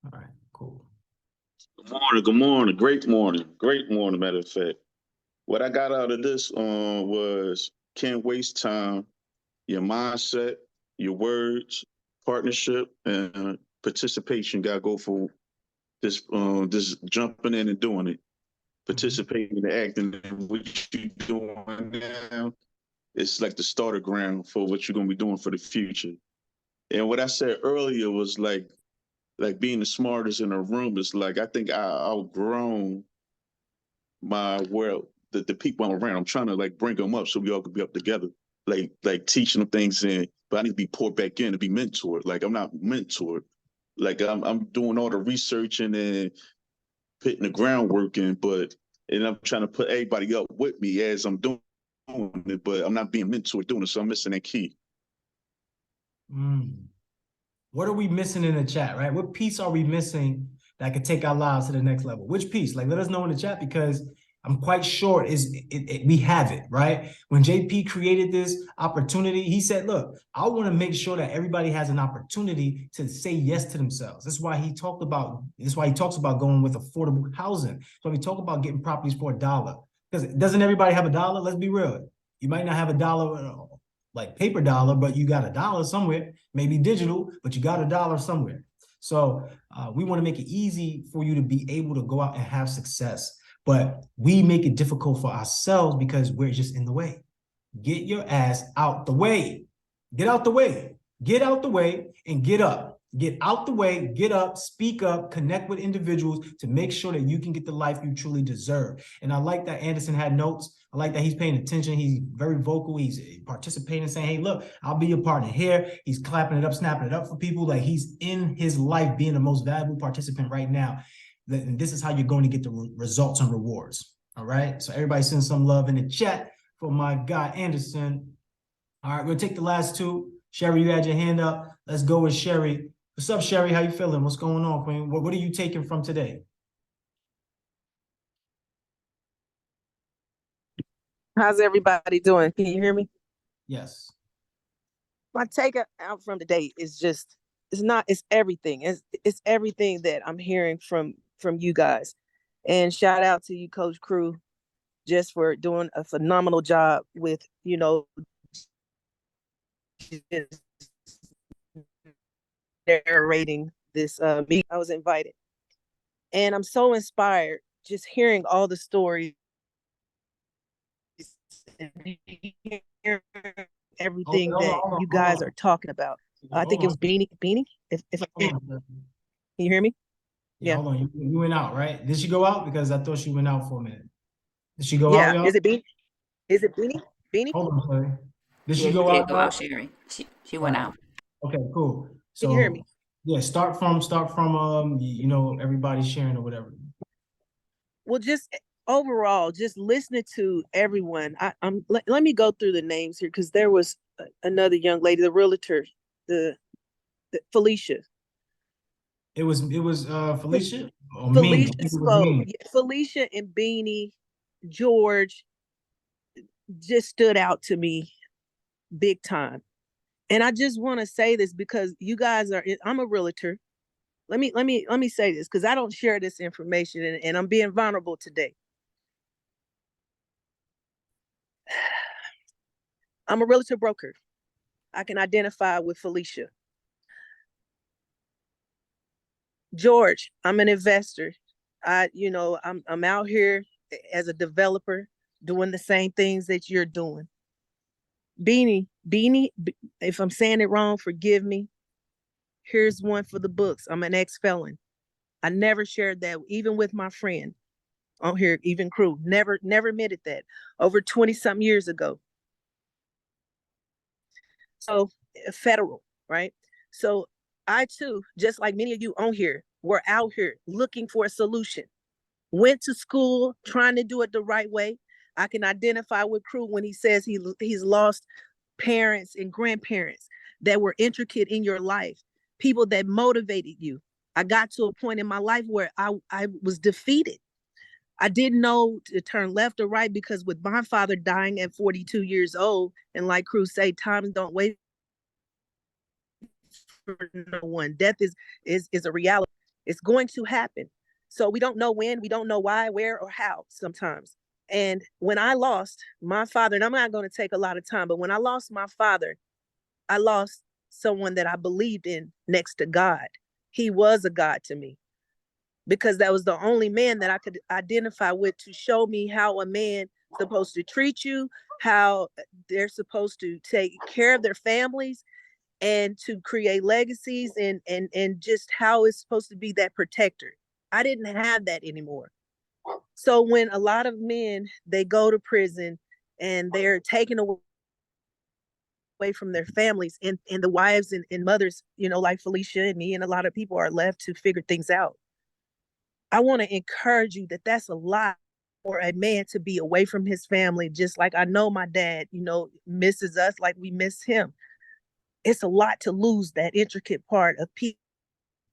All right, cool. Good morning, great morning, matter of fact. What I got out of this was can't waste time, your mindset, your words, partnership, and participation. Got to go for this jumping in and doing it, participating and acting. And what you doing now, it's like the starter ground for what you're gonna be doing for the future. And what I said earlier was like being the smartest in a room is like I think I outgrown the people I'm around. I'm trying to like bring them up so we all could be up together, like teaching them things in. But I need to be poured back in to be mentored. Like I'm not mentored. Like I'm doing all the researching and putting the groundwork in, and I'm trying to put everybody up with me as I'm doing it, but I'm not being mentored doing it, so I'm missing that key. What are we missing in the chat, right? What piece are we missing that could take our lives to the next level? Which piece? Like, let us know in the chat, because I'm quite sure we have it, right? When JP created this opportunity, he said, look, I want to make sure that everybody has an opportunity to say yes to themselves. That's why he talks about going with affordable housing. So we talk about getting properties for $1. Because doesn't everybody have $1? Let's be real. You might not have $1, like paper dollar, but you got $1 somewhere, maybe digital, but you got $1 somewhere. So we want to make it easy for you to be able to go out and have success. But we make it difficult for ourselves because we're just in the way. Get your ass out the way. Get out the way. Get out the way and get up. Get out the way, get up, speak up, connect with individuals to make sure that you can get the life you truly deserve. And I like that Anderson had notes. I like that he's paying attention. He's very vocal. He's participating, saying, hey, look, I'll be your partner here. He's clapping it up, snapping it up for people. Like he's in his life being the most valuable participant right now. And this is how you're going to get the results and rewards. All right. So everybody send some love in the chat for my guy, Anderson. All right. We'll take the last two. Sherry, you had your hand up. Let's go with Sherry. What's up, Sherry? How you feeling? What's going on, Queen? What are you taking from today? How's everybody doing? Can you hear me? Yes. My take out from today is just, it's everything. It's everything that I'm hearing from you guys. And shout out to you, Coach Crew, just for doing a phenomenal job with, narrating this meeting. I was invited. And I'm so inspired just hearing all the stories and everything that you guys are talking about. I think it was Beanie. If can you hear me? Yeah. Hold on. You went out, right? Did she go out? Because I thought she went out for a minute. Did she go out, y'all? Is it Beanie? Is it Beanie? Beanie? Hold on, sorry. Did she Yeah, go she out? did go out, Sherry. She went out. Okay, cool. So Can you hear me? Yeah, start from everybody's sharing or whatever. Well, just overall, just listening to everyone. Let me go through the names here, because there was another young lady, the realtor, the Felicia. It was Felicia? Or Felicia Ming? Felicia and Beanie, George just stood out to me big time. And I just want to say this because you guys I'm a realtor. Let me say this, because I don't share this information, and I'm being vulnerable today. I'm a realtor broker. I can identify with Felicia. George, I'm an investor. I'm out here as a developer doing the same things that you're doing. Beanie, if I'm saying it wrong, forgive me. Here's one for the books. I'm an ex-felon. I never shared that, even with my friend on here, even Crew. Never admitted that. Over 20-something years ago. So federal, right? So I too, just like many of you on here, were out here looking for a solution. Went to school, trying to do it the right way. I can identify with Crew when he says he's lost parents and grandparents that were intricate in your life, people that motivated you. I got to a point in my life where I was defeated. I didn't know to turn left or right, because with my father dying at 42 years old, and like Crew say, time don't wait for no one. Death is a reality. It's going to happen. So we don't know when, we don't know why, where, or how sometimes. And when I lost my father, and I'm not going to take a lot of time, but when I lost my father, I lost someone that I believed in next to God. he was a God to me, because that was the only man that I could identify with to show me how a man supposed to treat you, how they're supposed to take care of their families and to create legacies, and just how it's supposed to be that protector. I didn't have that anymore. So when a lot of men, they go to prison and they're taken away from their families, and the wives and mothers, you know, like Felicia and me and a lot of people, are left to figure things out. I want to encourage you that that's a lot for a man to be away from his family, just like I know my dad, you know, misses us like we miss him. It's a lot to lose that intricate part of people.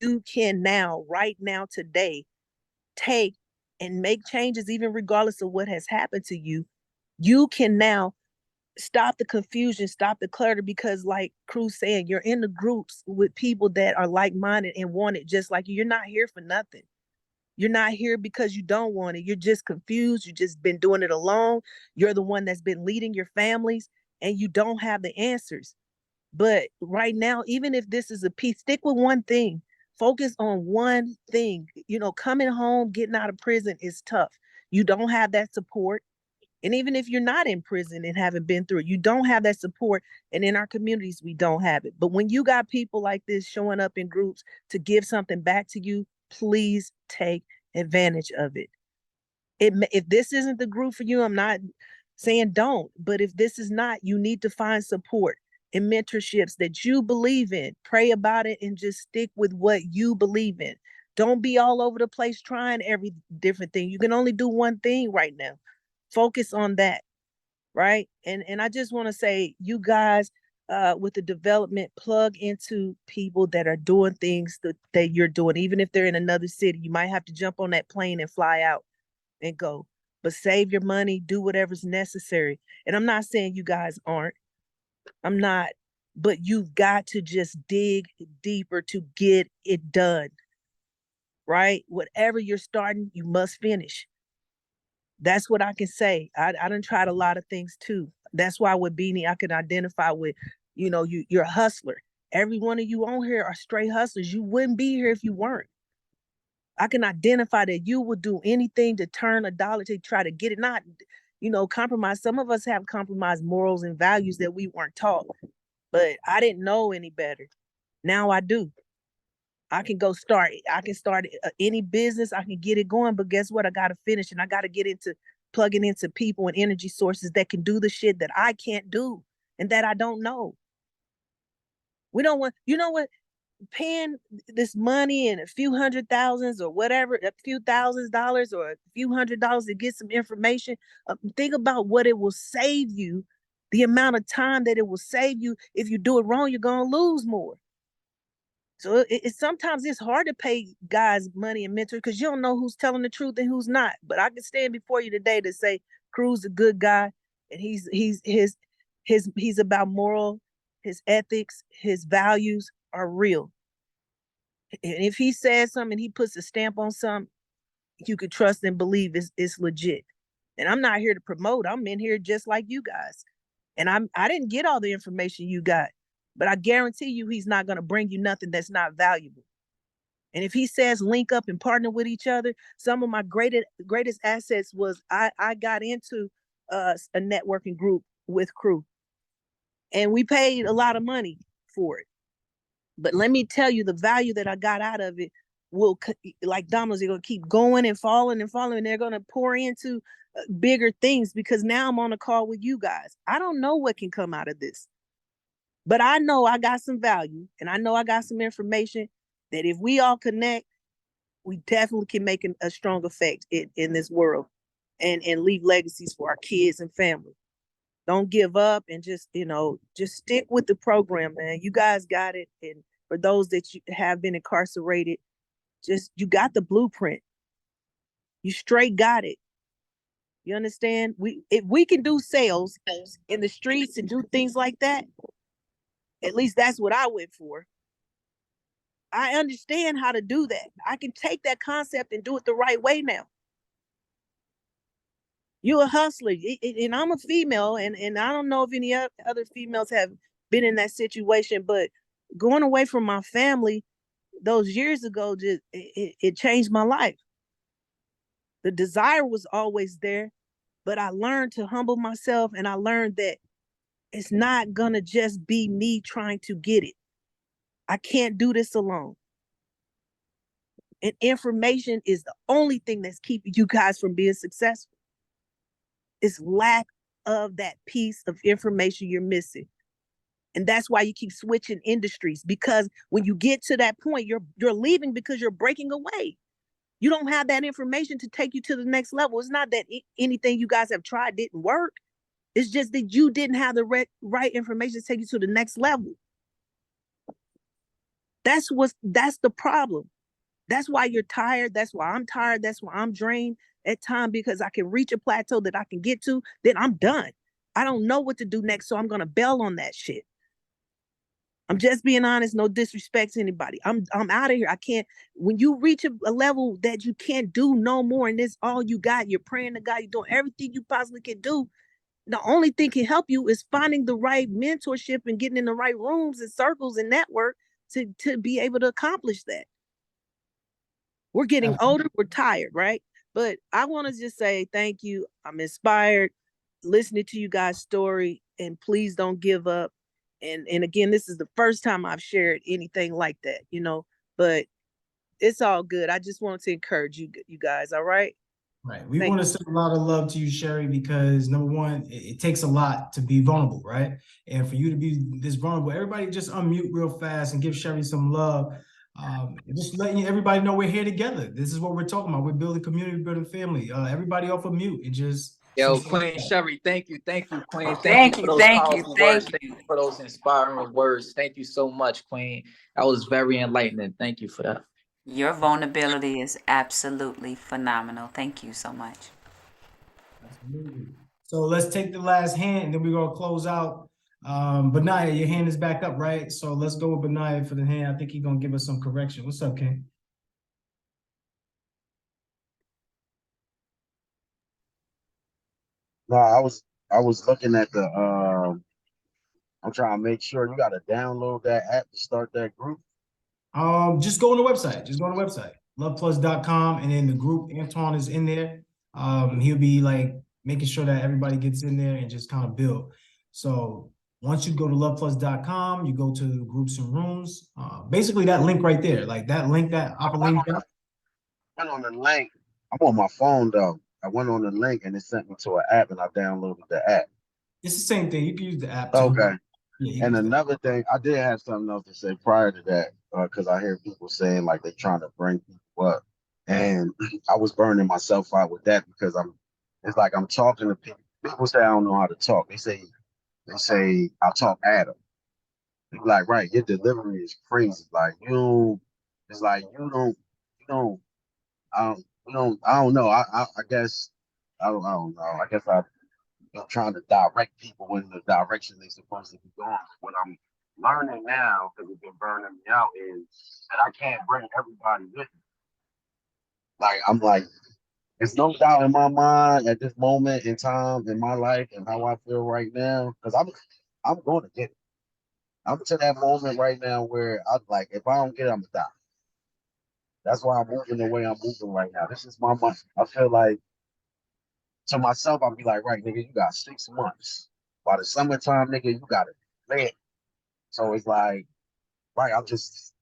You can now, right now, today, take and make changes, even regardless of what has happened to you. You can now stop the confusion, stop the clutter, because like Cruz saying, you're in the groups with people that are like-minded and want it just like you. You're not here for nothing. You're not here because you don't want it. You're just confused. You just been doing it alone. You're the one that's been leading your families and you don't have the answers. But right now, even if this is a piece, stick with one thing. Focus on one thing. You know, coming home, getting out of prison is tough. You don't have that support. And even if you're not in prison and haven't been through it, you don't have that support. And in our communities, we don't have it. But when you got people like this showing up in groups to give something back to you, please take advantage of it. If this isn't the group for you, I'm not saying don't, but if this is not, you need to find support and mentorships that you believe in. Pray about it and just stick with what you believe in. Don't be all over the place trying every different thing. You can only do one thing right now. Focus on that, right? And I just want to say, you guys, with the development, plug into people that are doing things that you're doing. Even if they're in another city, you might have to jump on that plane and fly out and go. But save your money, do whatever's necessary. And I'm not saying you guys aren't. I'm not. But you've got to just dig deeper to get it done, right? Whatever you're starting, you must finish. That's what I can say. I done tried a lot of things too. That's why with Beanie, I can identify with, you know, you're a hustler. Every one of you on here are straight hustlers. You wouldn't be here if you weren't. I can identify that you would do anything to turn a dollar to try to get it, not, you know, compromise. Some of us have compromised morals and values that we weren't taught, but I didn't know any better. Now I do. I can start any business, I can get it going, but guess what? I got to finish, and I got to get into plugging into people and energy sources that can do the shit that I can't do and that I don't know. We don't want, you know what, paying this money and a few hundred thousands or whatever, a few $1,000s or a few $100s to get some information. Think about what it will save you, the amount of time that it will save you. If you do it wrong, you're going to lose more. So sometimes it's hard to pay guys money and mentor because you don't know who's telling the truth and who's not. But I can stand before you today to say Cruz a good guy, and he's about moral, his ethics, his values are real. And if he says something, he puts a stamp on something, you could trust and believe it's legit. And I'm not here to promote. I'm in here just like you guys. And I didn't get all the information you got. But I guarantee you he's not going to bring you nothing that's not valuable. And if he says link up and partner with each other, some of my greatest assets was I got into a networking group with Crew. And we paid a lot of money for it. But let me tell you, the value that I got out of it will, like dominoes, they're going to keep going and falling and falling. And they're going to pour into bigger things because now I'm on a call with you guys. I don't know what can come out of this. But I know I got some value and I know I got some information that if we all connect, we definitely can make a strong effect in this world and leave legacies for our kids and family. Don't give up and just stick with the program, man. You guys got it. And for those that you have been incarcerated, you got the blueprint. You straight got it. You understand? If we can do sales in the streets and do things like that, at least that's what I went for. I understand how to do that. I can take that concept and do it the right way now. You're a hustler, and I'm a female, and I don't know if any other females have been in that situation, but going away from my family, those years ago, just it changed my life. The desire was always there, but I learned to humble myself, and I learned that it's not gonna just be me trying to get it. I can't do this alone. And information is the only thing that's keeping you guys from being successful. It's lack of that piece of information you're missing. And that's why you keep switching industries, because when you get to that point, you're leaving because you're breaking away. You don't have that information to take you to the next level. It's not that anything you guys have tried didn't work. It's just that you didn't have the right information to take you to the next level. That's the problem. That's why you're tired. That's why I'm tired. That's why I'm drained at times, because I can reach a plateau that I can get to, then I'm done. I don't know what to do next, so I'm gonna bail on that shit. I'm just being honest, no disrespect to anybody. I'm out of here. I can't, when you reach a level that you can't do no more, and this all you got, you're praying to God, you're doing everything you possibly can do. The only thing can help you is finding the right mentorship and getting in the right rooms and circles and network to be able to accomplish that. We're getting older, we're tired, right? But I want to just say thank you. I'm inspired listening to you guys' story, and please don't give up. And again, this is the first time I've shared anything like that, but it's all good. I just wanted to encourage you guys. All right. Right. We want to send a lot of love to you, Sherry, because number one, it takes a lot to be vulnerable, right? And for you to be this vulnerable, everybody just unmute real fast and give Sherry some love. Just letting everybody know we're here together. This is what we're talking about. We're building community, building family. Everybody off of mute and just. Yo, Queen Sherry, thank you, Queen. Thank For you, those thank you, powerful thank words. you. Thank you for those inspiring words. Thank you so much, Queen. That was very enlightening. Thank you for that. Your vulnerability is absolutely phenomenal. Thank you so much. Absolutely. So let's take the last hand, and then we're gonna close out. Benaya, your hand is back up, right? So let's go with Benaya for the hand. I think he's gonna give us some correction. What's up, King? No, I was looking at the I'm trying to make sure you gotta download that app to start that group. Just go on the website. Just go on the website, loveplus.com, and then the group, Antoine is in there. He'll be like making sure that everybody gets in there and just kind of build. So once you go to loveplus.com, you go to groups and rooms. Basically that link right there, like that link, that upper link. I went on the link. I'm on my phone though. I went on the link and it sent me to an app, and I downloaded the app. It's the same thing. You can use the app too. Okay. Yeah, and another thing, I did have something else to say prior to that, because I hear people saying like they're trying to bring people up, and I was burning myself out with that because it's like I'm talking to people. People say I don't know how to talk. They say I talk Adam. They be like, right, your delivery is crazy. Like it's like you don't, I don't know. I guess I don't know. I guess I'm trying to direct people in the direction they're supposed to be going. What I'm learning now, because it's been burning me out, is that I can't bring everybody with me. Like, I'm like, there's no doubt in my mind at this moment in time in my life and how I feel right now, because I'm going to get it. I'm to that moment right now where I'm like, if I don't get it, I'm gonna die. That's why I'm moving the way I'm moving right now. This is my month. I feel like to myself, I'll be like, right, nigga, you got 6 months. By the summertime, nigga, you got it. Man. So it's like, right, I just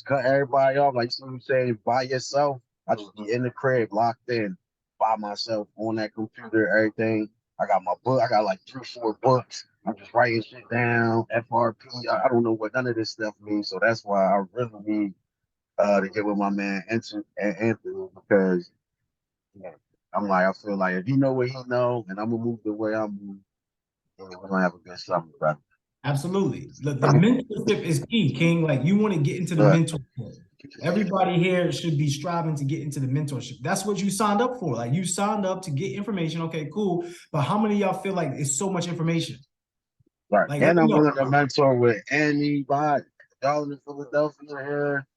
cut everybody off. Like you saying, by yourself. I just be in the crib, locked in, by myself on that computer, everything. I got my book. I got like 3-4 books. I'm just writing shit down, FRP. I don't know what none of this stuff means. So that's why I really need to get with my man Anthony, because I'm like, I feel like if he know what he know, and I'm gonna move the way I'm moving, we're gonna have a good summer, brother. Absolutely. The mentorship is key, King. Like, you want to get into the mentorship. Everybody here should be striving to get into the mentorship. That's what you signed up for. Like, you signed up to get information. Okay, cool. But how many of y'all feel like it's so much information? Right. Like, and I'm willing to mentor with anybody. Y'all in Philadelphia here.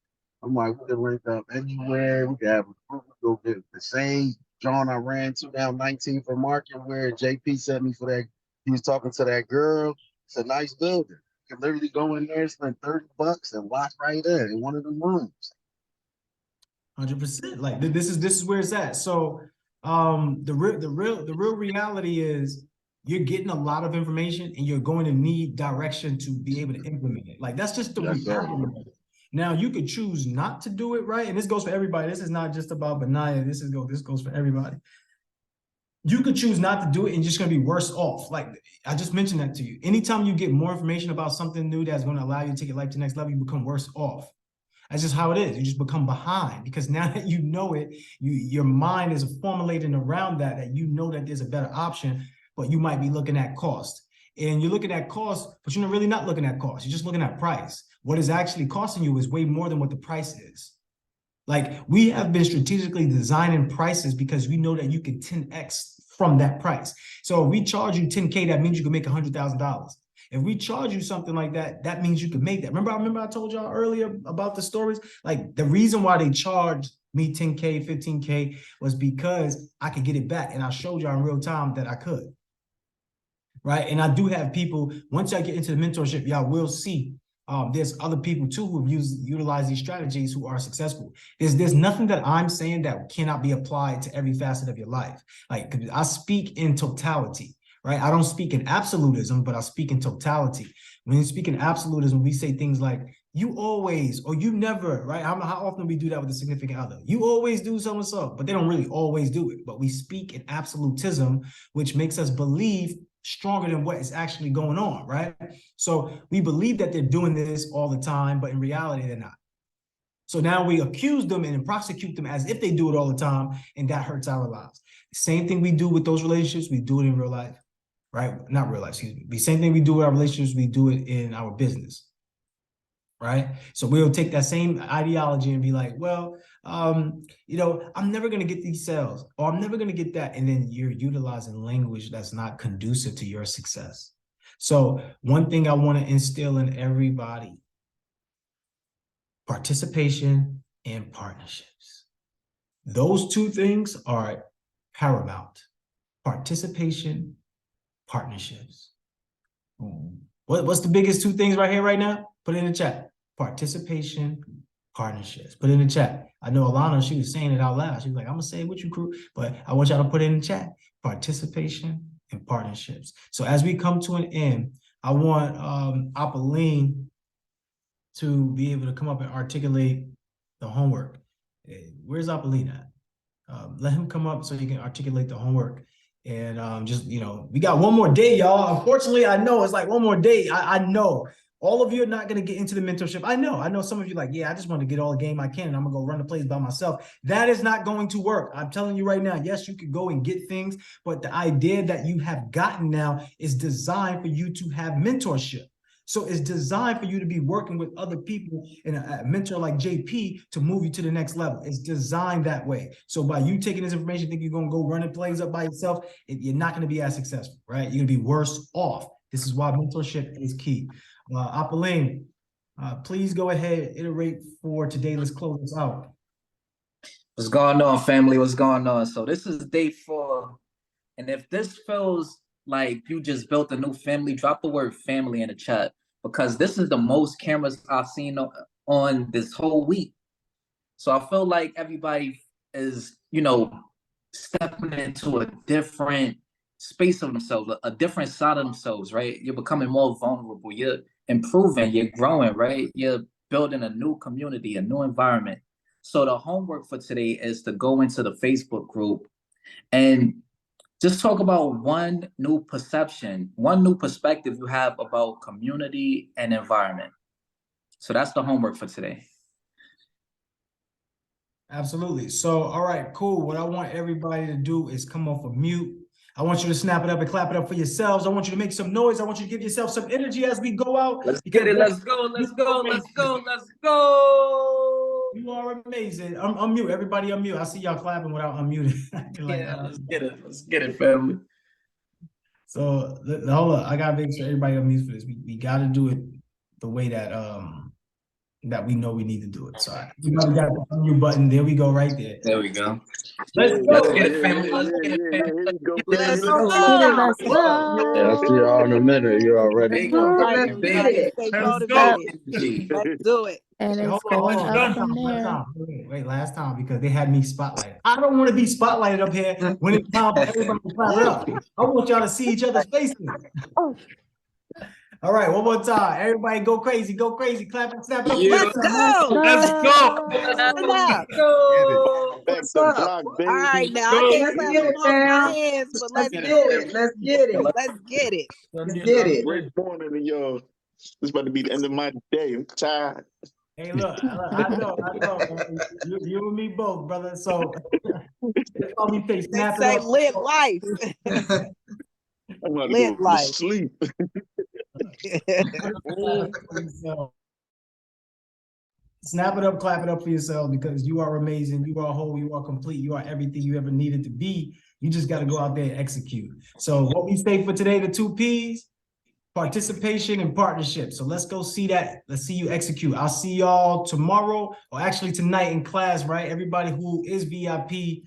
I'm like, we can link up anywhere. We can have a group. We go get the same John I ran to down 19 for market where JP sent me for that. He was talking to that girl. It's a nice building. You can literally go in there, spend $30 and lock right in one of the rooms. 100%. Like this is where it's at. So the real reality is you're getting a lot of information and you're going to need direction to be able to implement it. Like that's just the Yes, sir. reality of it. Now you could choose not to do it, right? And this goes for everybody. This is not just about Benaiah. This goes for everybody. You could choose not to do it and you're just gonna be worse off. Like I just mentioned that to you. Anytime you get more information about something new that's going to allow you to take your life to the next level, you become worse off. That's just how it is. You just become behind because now that you know it, your mind is formulating around that you know that there's a better option, but you might be looking at cost. And you're looking at cost, but you're really not looking at cost. You're just looking at price. What is actually costing you is way more than what the price is. Like we have been strategically designing prices because we know that you can 10x from that price. So if we charge you 10K, that means you can make $100,000. If we charge you something like that, that means you can make that. Remember I told y'all earlier about the stories? Like the reason why they charged me 10K, 15K was because I could get it back. And I showed y'all in real time that I could. Right. And I do have people, once I get into the mentorship, y'all will see there's other people too who have utilized these strategies who are successful. There's nothing that I'm saying that cannot be applied to every facet of your life. Like I speak in totality. Right? I don't speak in absolutism, but I speak in totality. When you speak in absolutism, we say things like, you always, or you never, right? How often we do that with a significant other? You always do so and so, but they don't really always do it. But we speak in absolutism, which makes us believe stronger than what is actually going on, right? So we believe that they're doing this all the time, but in reality, they're not. So now we accuse them and prosecute them as if they do it all the time, and that hurts our lives. Same thing we do with those relationships, we do it in real life. Right? Not real life, excuse me. The same thing we do with our relationships, we do it in our business. Right? So we'll take that same ideology and be like, well, you know, I'm never going to get these sales or I'm never going to get that. And then you're utilizing language that's not conducive to your success. So one thing I want to instill in everybody, participation and partnerships. Those two things are paramount. Participation, partnerships. What's the biggest two things right here, right now? Put it in the chat. Participation, partnerships. Put it in the chat. I know Alana, she was saying it out loud. She was like, I'm gonna say it with you, crew, but I want y'all to put it in the chat. Participation and partnerships. So as we come to an end, I want Apolline to be able to come up and articulate the homework. Where's Apolline at? Let him come up so he can articulate the homework. And just, you know, we got one more day, y'all. Unfortunately, I know it's like one more day. I know all of you are not going to get into the mentorship. I know some of you like, yeah, I just want to get all the game I can and I'm gonna go run the plays by myself. That is not going to work. I'm telling you right now, yes, you could go and get things, but the idea that you have gotten now is designed for you to have mentorship. So it's designed for you to be working with other people and a mentor like JP to move you to the next level. It's designed that way. So by you taking this information, think you're going to go running plays up by yourself, you're not going to be as successful, right? You're going to be worse off. This is why mentorship is key. Apolline, please go ahead, iterate for today. Let's close this out. What's going on, family? What's going on? So this is day 4. And if this feels like you just built a new family, drop the word family in the chat, because this is the most cameras I've seen on this whole week. So I feel like everybody is, you know, stepping into a different space of themselves, a different side of themselves, right? You're becoming more vulnerable. You're improving, you're growing, right? You're building a new community, a new environment. So the homework for today is to go into the Facebook group and just talk about one new perception, one new perspective you have about community and environment. So that's the homework for today. Absolutely. So, all right, cool. What I want everybody to do is come off of mute. I want you to snap it up and clap it up for yourselves. I want you to make some noise. I want you to give yourself some energy as we go out. Let's get it. Let's go. Let's go. Let's go. Let's go. You are amazing. I'm mute. Everybody unmute. I see y'all clapping without unmuting. Like, yeah, let's get it. Let's get it, family. So hold up. I gotta make sure everybody unmutes for this. We gotta do it the way that that we know we need to do it. So we got the unmute button. There we go, right there. There we go. Let's go. Let's get it, family. Let's get it, family. Let's go. Let's Yeah, go. I'll see y'all in a minute. You already Big, know. big, big. Stay Let's motivated. Energy. Let's do it. And Wait, it's hold going on. up Last from time, last there. time. Wait, last time because they had me spotlighted. I don't want to be spotlighted up here when it's time for everybody to clap it up. I want y'all to see each other's faces. All right, one more time. Everybody go crazy, clap and snap it up. Yeah. Let's go. Let's go. Enough. Back to the block, baby. All right, now Go. I can't clap with both my hands, but let's do it. Let's get it. Let's get it. Let's get it. Great morning to y'all. It's about to be the end of my day. I'm tired. Hey, look, I know. Man. You and me both, brother. So that's why we say They snap say it up. live life. I'm about to Live go life. to sleep. Snap it up, clap it up for yourself because you are amazing. You are whole. You are complete. You are everything you ever needed to be. You just got to go out there and execute. So what we say for today, the 2 P's, participation and partnership. So let's go see that. Let's see you execute. I'll see y'all tomorrow or actually tonight in class, right? Everybody who is VIP,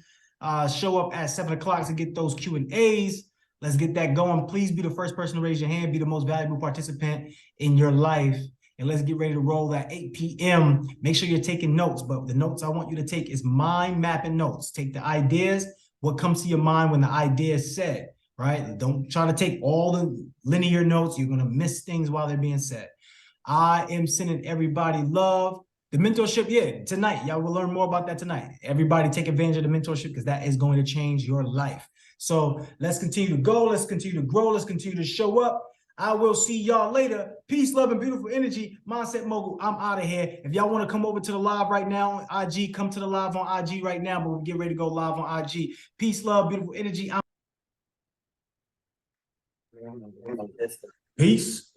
show up at 7 o'clock to get those Q&As. Let's get that going. Please be the first person to raise your hand, be the most valuable participant in your life. And let's get ready to roll at 8 p.m. Make sure you're taking notes, but the notes I want you to take is mind mapping notes. Take the ideas, what comes to your mind when the idea is said, right? Don't try to take all the linear notes. You're going to miss things while they're being said. I am sending everybody love. The mentorship, yeah, tonight. Y'all will learn more about that tonight. Everybody take advantage of the mentorship because that is going to change your life. So let's continue to go. Let's continue to grow. Let's continue to show up. I will see y'all later. Peace, love, and beautiful energy. Mindset Mogul, I'm out of here. If y'all want to come over to the live right now on IG, come to the live on IG right now, but we'll get ready to go live on IG. Peace, love, beautiful energy. Peace.